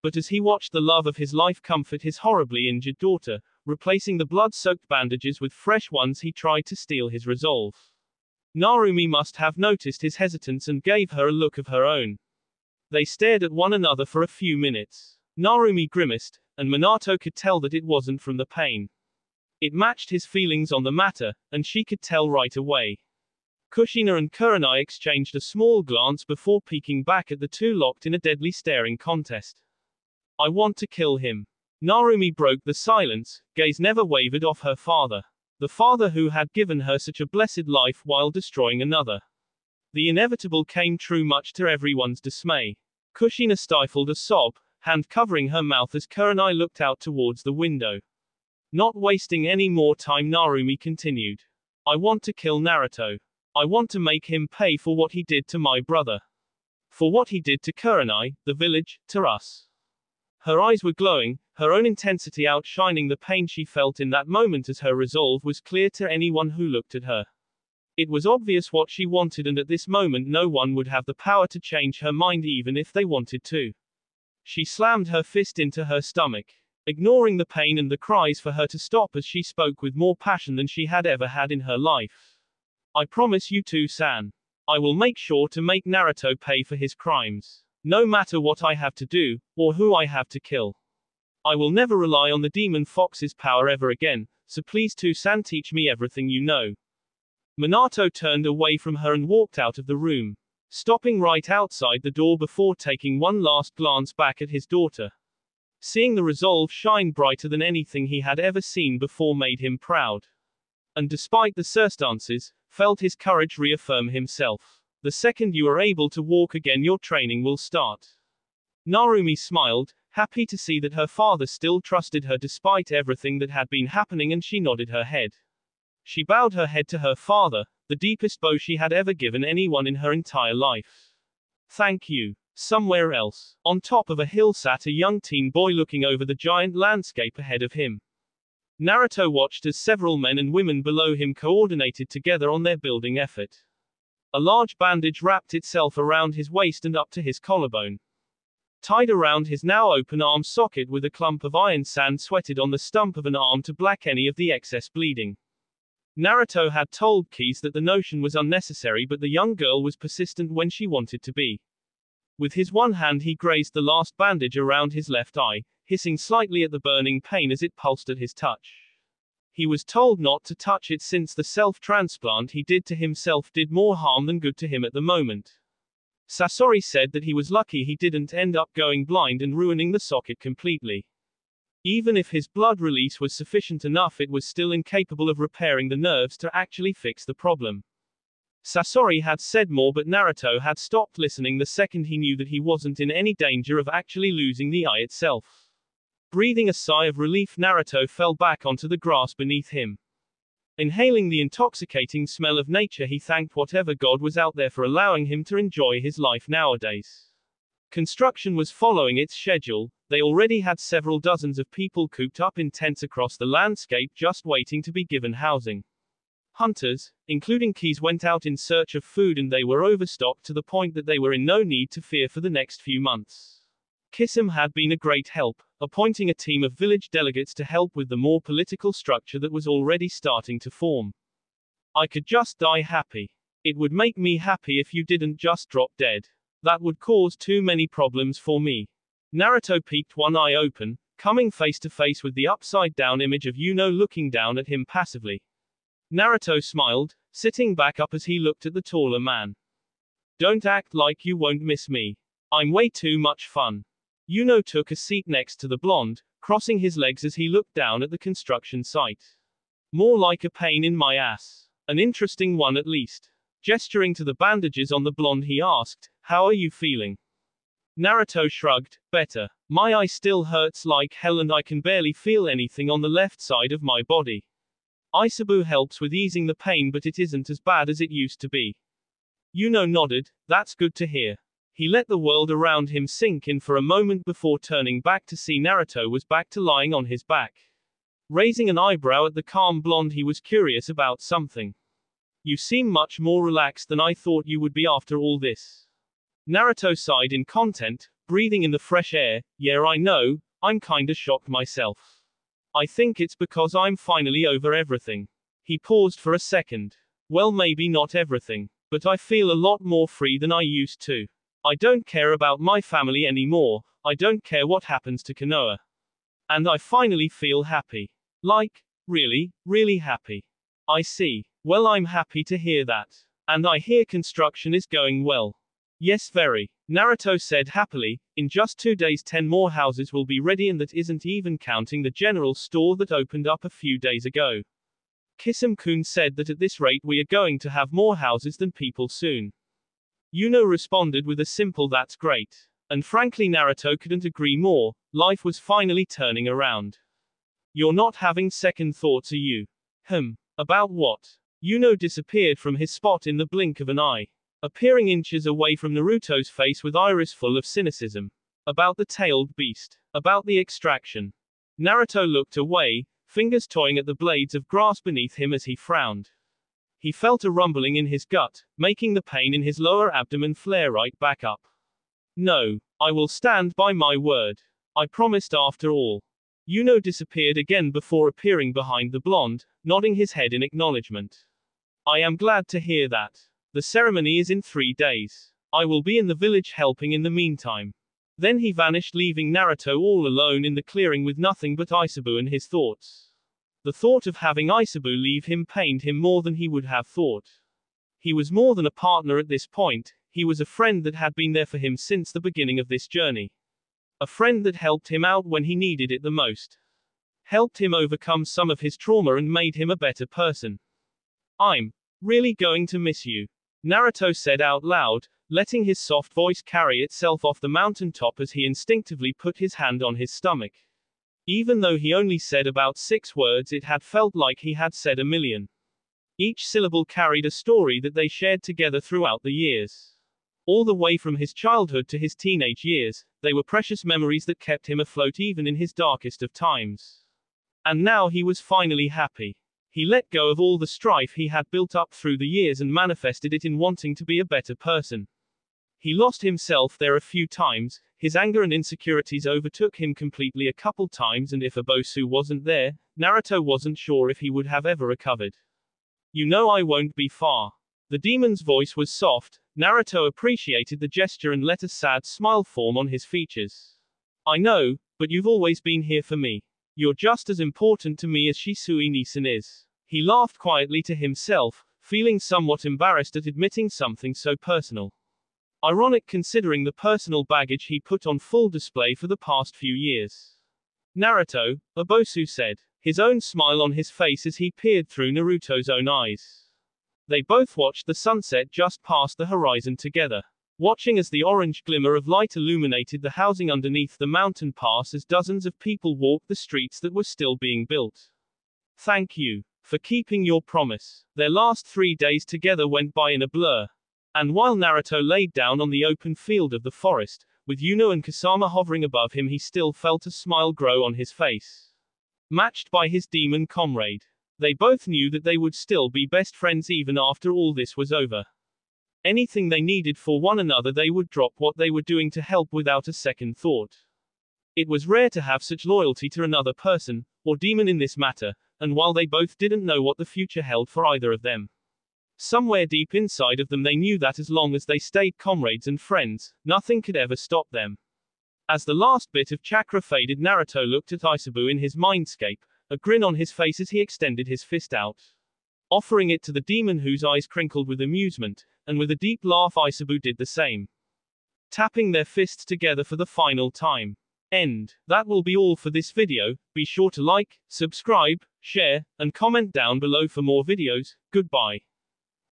But as he watched the love of his life comfort his horribly injured daughter, replacing the blood-soaked bandages with fresh ones, he tried to steel his resolve. Narumi must have noticed his hesitance and gave her a look of her own. They stared at one another for a few minutes. Narumi grimaced, and Minato could tell that it wasn't from the pain. It matched his feelings on the matter, and she could tell right away. Kushina and Kurenai exchanged a small glance before peeking back at the two locked in a deadly staring contest. I want to kill him. Narumi broke the silence, gaze never wavered off her father. The father who had given her such a blessed life while destroying another. The inevitable came true, much to everyone's dismay. Kushina stifled a sob, hand covering her mouth as Kurenai looked out towards the window. Not wasting any more time, Narumi continued. I want to kill Naruto. I want to make him pay for what he did to my brother. For what he did to Kurenai, the village, to us. Her eyes were glowing, her own intensity outshining the pain she felt in that moment, as her resolve was clear to anyone who looked at her. It was obvious what she wanted, and at this moment no one would have the power to change her mind even if they wanted to. She slammed her fist into her stomach, ignoring the pain and the cries for her to stop as she spoke with more passion than she had ever had in her life. I promise you to, San. I will make sure to make Naruto pay for his crimes. No matter what I have to do, or who I have to kill. I will never rely on the demon fox's power ever again, so please to, San, teach me everything you know. Minato turned away from her and walked out of the room, stopping right outside the door before taking one last glance back at his daughter. Seeing the resolve shine brighter than anything he had ever seen before made him proud. And despite the circumstances, felt his courage reaffirm himself. The second you are able to walk again, your training will start. Narumi smiled, happy to see that her father still trusted her despite everything that had been happening, and she nodded her head. She bowed her head to her father, the deepest bow she had ever given anyone in her entire life. Thank you. Somewhere else, on top of a hill sat a young teen boy looking over the giant landscape ahead of him. Naruto watched as several men and women below him coordinated together on their building effort. A large bandage wrapped itself around his waist and up to his collarbone. Tied around his now open arm socket with a clump of iron sand sweated on the stump of an arm to black any of the excess bleeding. Naruto had told Keys that the notion was unnecessary, but the young girl was persistent when she wanted to be. With his one hand he grazed the last bandage around his left eye, hissing slightly at the burning pain as it pulsed at his touch. He was told not to touch it since the self-transplant he did to himself did more harm than good to him at the moment. Sasori said that he was lucky he didn't end up going blind and ruining the socket completely. Even if his blood release was sufficient enough, it was still incapable of repairing the nerves to actually fix the problem. Sasori had said more, but Naruto had stopped listening the second he knew that he wasn't in any danger of actually losing the eye itself. Breathing a sigh of relief, Naruto fell back onto the grass beneath him. Inhaling the intoxicating smell of nature, he thanked whatever god was out there for allowing him to enjoy his life nowadays. Construction was following its schedule. They already had several dozens of people cooped up in tents across the landscape just waiting to be given housing. Hunters, including Keys, went out in search of food and they were overstocked to the point that they were in no need to fear for the next few months. Kisum had been a great help, appointing a team of village delegates to help with the more political structure that was already starting to form. I could just die happy. It would make me happy if you didn't just drop dead. That would cause too many problems for me. Naruto peeked one eye open, coming face to face with the upside-down image of Yuno looking down at him passively. Naruto smiled, sitting back up as he looked at the taller man. Don't act like you won't miss me. I'm way too much fun. Yuno took a seat next to the blonde, crossing his legs as he looked down at the construction site. More like a pain in my ass. An interesting one at least. Gesturing to the bandages on the blonde, he asked, "How are you feeling?" Naruto shrugged, "Better. My eye still hurts like hell and I can barely feel anything on the left side of my body. Isabu helps with easing the pain, but it isn't as bad as it used to be." Yuno nodded. "That's good to hear." He let the world around him sink in for a moment before turning back to see Naruto was back to lying on his back. Raising an eyebrow at the calm blonde, he was curious about something. "You seem much more relaxed than I thought you would be after all this." Naruto sighed in content, breathing in the fresh air. "Yeah, I know, I'm kinda shocked myself. I think it's because I'm finally over everything." He paused for a second. "Well, maybe not everything, but I feel a lot more free than I used to. I don't care about my family anymore, I don't care what happens to Konoha. And I finally feel happy. Like, really, really happy." "I see. Well, I'm happy to hear that. And I hear construction is going well." "Yes, very," Naruto said happily. "In just 2 days 10 more houses will be ready, and that isn't even counting the general store that opened up a few days ago. Kisum-kun said that at this rate we are going to have more houses than people soon." Yuno responded with a simple "That's great." And frankly, Naruto couldn't agree more. Life was finally turning around. "You're not having second thoughts, are you?" About what?" Yuno disappeared from his spot in the blink of an eye, appearing inches away from Naruto's face with iris full of cynicism. "About the tailed beast. About the extraction." Naruto looked away, fingers toying at the blades of grass beneath him as he frowned. He felt a rumbling in his gut, making the pain in his lower abdomen flare right back up. "No. I will stand by my word. I promised after all." Yuno disappeared again before appearing behind the blonde, nodding his head in acknowledgement. "I am glad to hear that. The ceremony is in 3 days. I will be in the village helping in the meantime." Then he vanished, leaving Naruto all alone in the clearing with nothing but Isabu and his thoughts. The thought of having Isabu leave him pained him more than he would have thought. He was more than a partner at this point, he was a friend that had been there for him since the beginning of this journey. A friend that helped him out when he needed it the most. Helped him overcome some of his trauma and made him a better person. "I'm really going to miss you," Naruto said out loud, letting his soft voice carry itself off the mountaintop as he instinctively put his hand on his stomach. Even though he only said about 6 words, it had felt like he had said a million. Each syllable carried a story that they shared together throughout the years. All the way from his childhood to his teenage years, they were precious memories that kept him afloat even in his darkest of times. And now he was finally happy. He let go of all the strife he had built up through the years and manifested it in wanting to be a better person. He lost himself there a few times, his anger and insecurities overtook him completely a couple times, and if a Bosu wasn't there, Naruto wasn't sure if he would have ever recovered. You know I won't be far. The demon's voice was soft. Naruto appreciated the gesture and let a sad smile form on his features. I know, but you've always been here for me. You're just as important to me as Shisui-san is. He laughed quietly to himself, feeling somewhat embarrassed at admitting something so personal. Ironic considering the personal baggage he put on full display for the past few years. Naruto, Bosu said, his own smile on his face as he peered through Naruto's own eyes. They both watched the sunset just past the horizon together, watching as the orange glimmer of light illuminated the housing underneath the mountain pass as dozens of people walked the streets that were still being built. Thank you for keeping your promise. Their last 3 days together went by in a blur. And while Naruto laid down on the open field of the forest, with Yuno and Kasama hovering above him, he still felt a smile grow on his face. Matched by his demon comrade. They both knew that they would still be best friends even after all this was over. Anything they needed for one another, they would drop what they were doing to help without a second thought. It was rare to have such loyalty to another person, or demon in this matter, and while they both didn't know what the future held for either of them, somewhere deep inside of them they knew that as long as they stayed comrades and friends, nothing could ever stop them. As the last bit of chakra faded, Naruto looked at Isabu in his mindscape, a grin on his face as he extended his fist out, offering it to the demon whose eyes crinkled with amusement, and with a deep laugh Isabu did the same, tapping their fists together for the final time. End. That will be all for this video. Be sure to like, subscribe, share, and comment down below for more videos. Goodbye.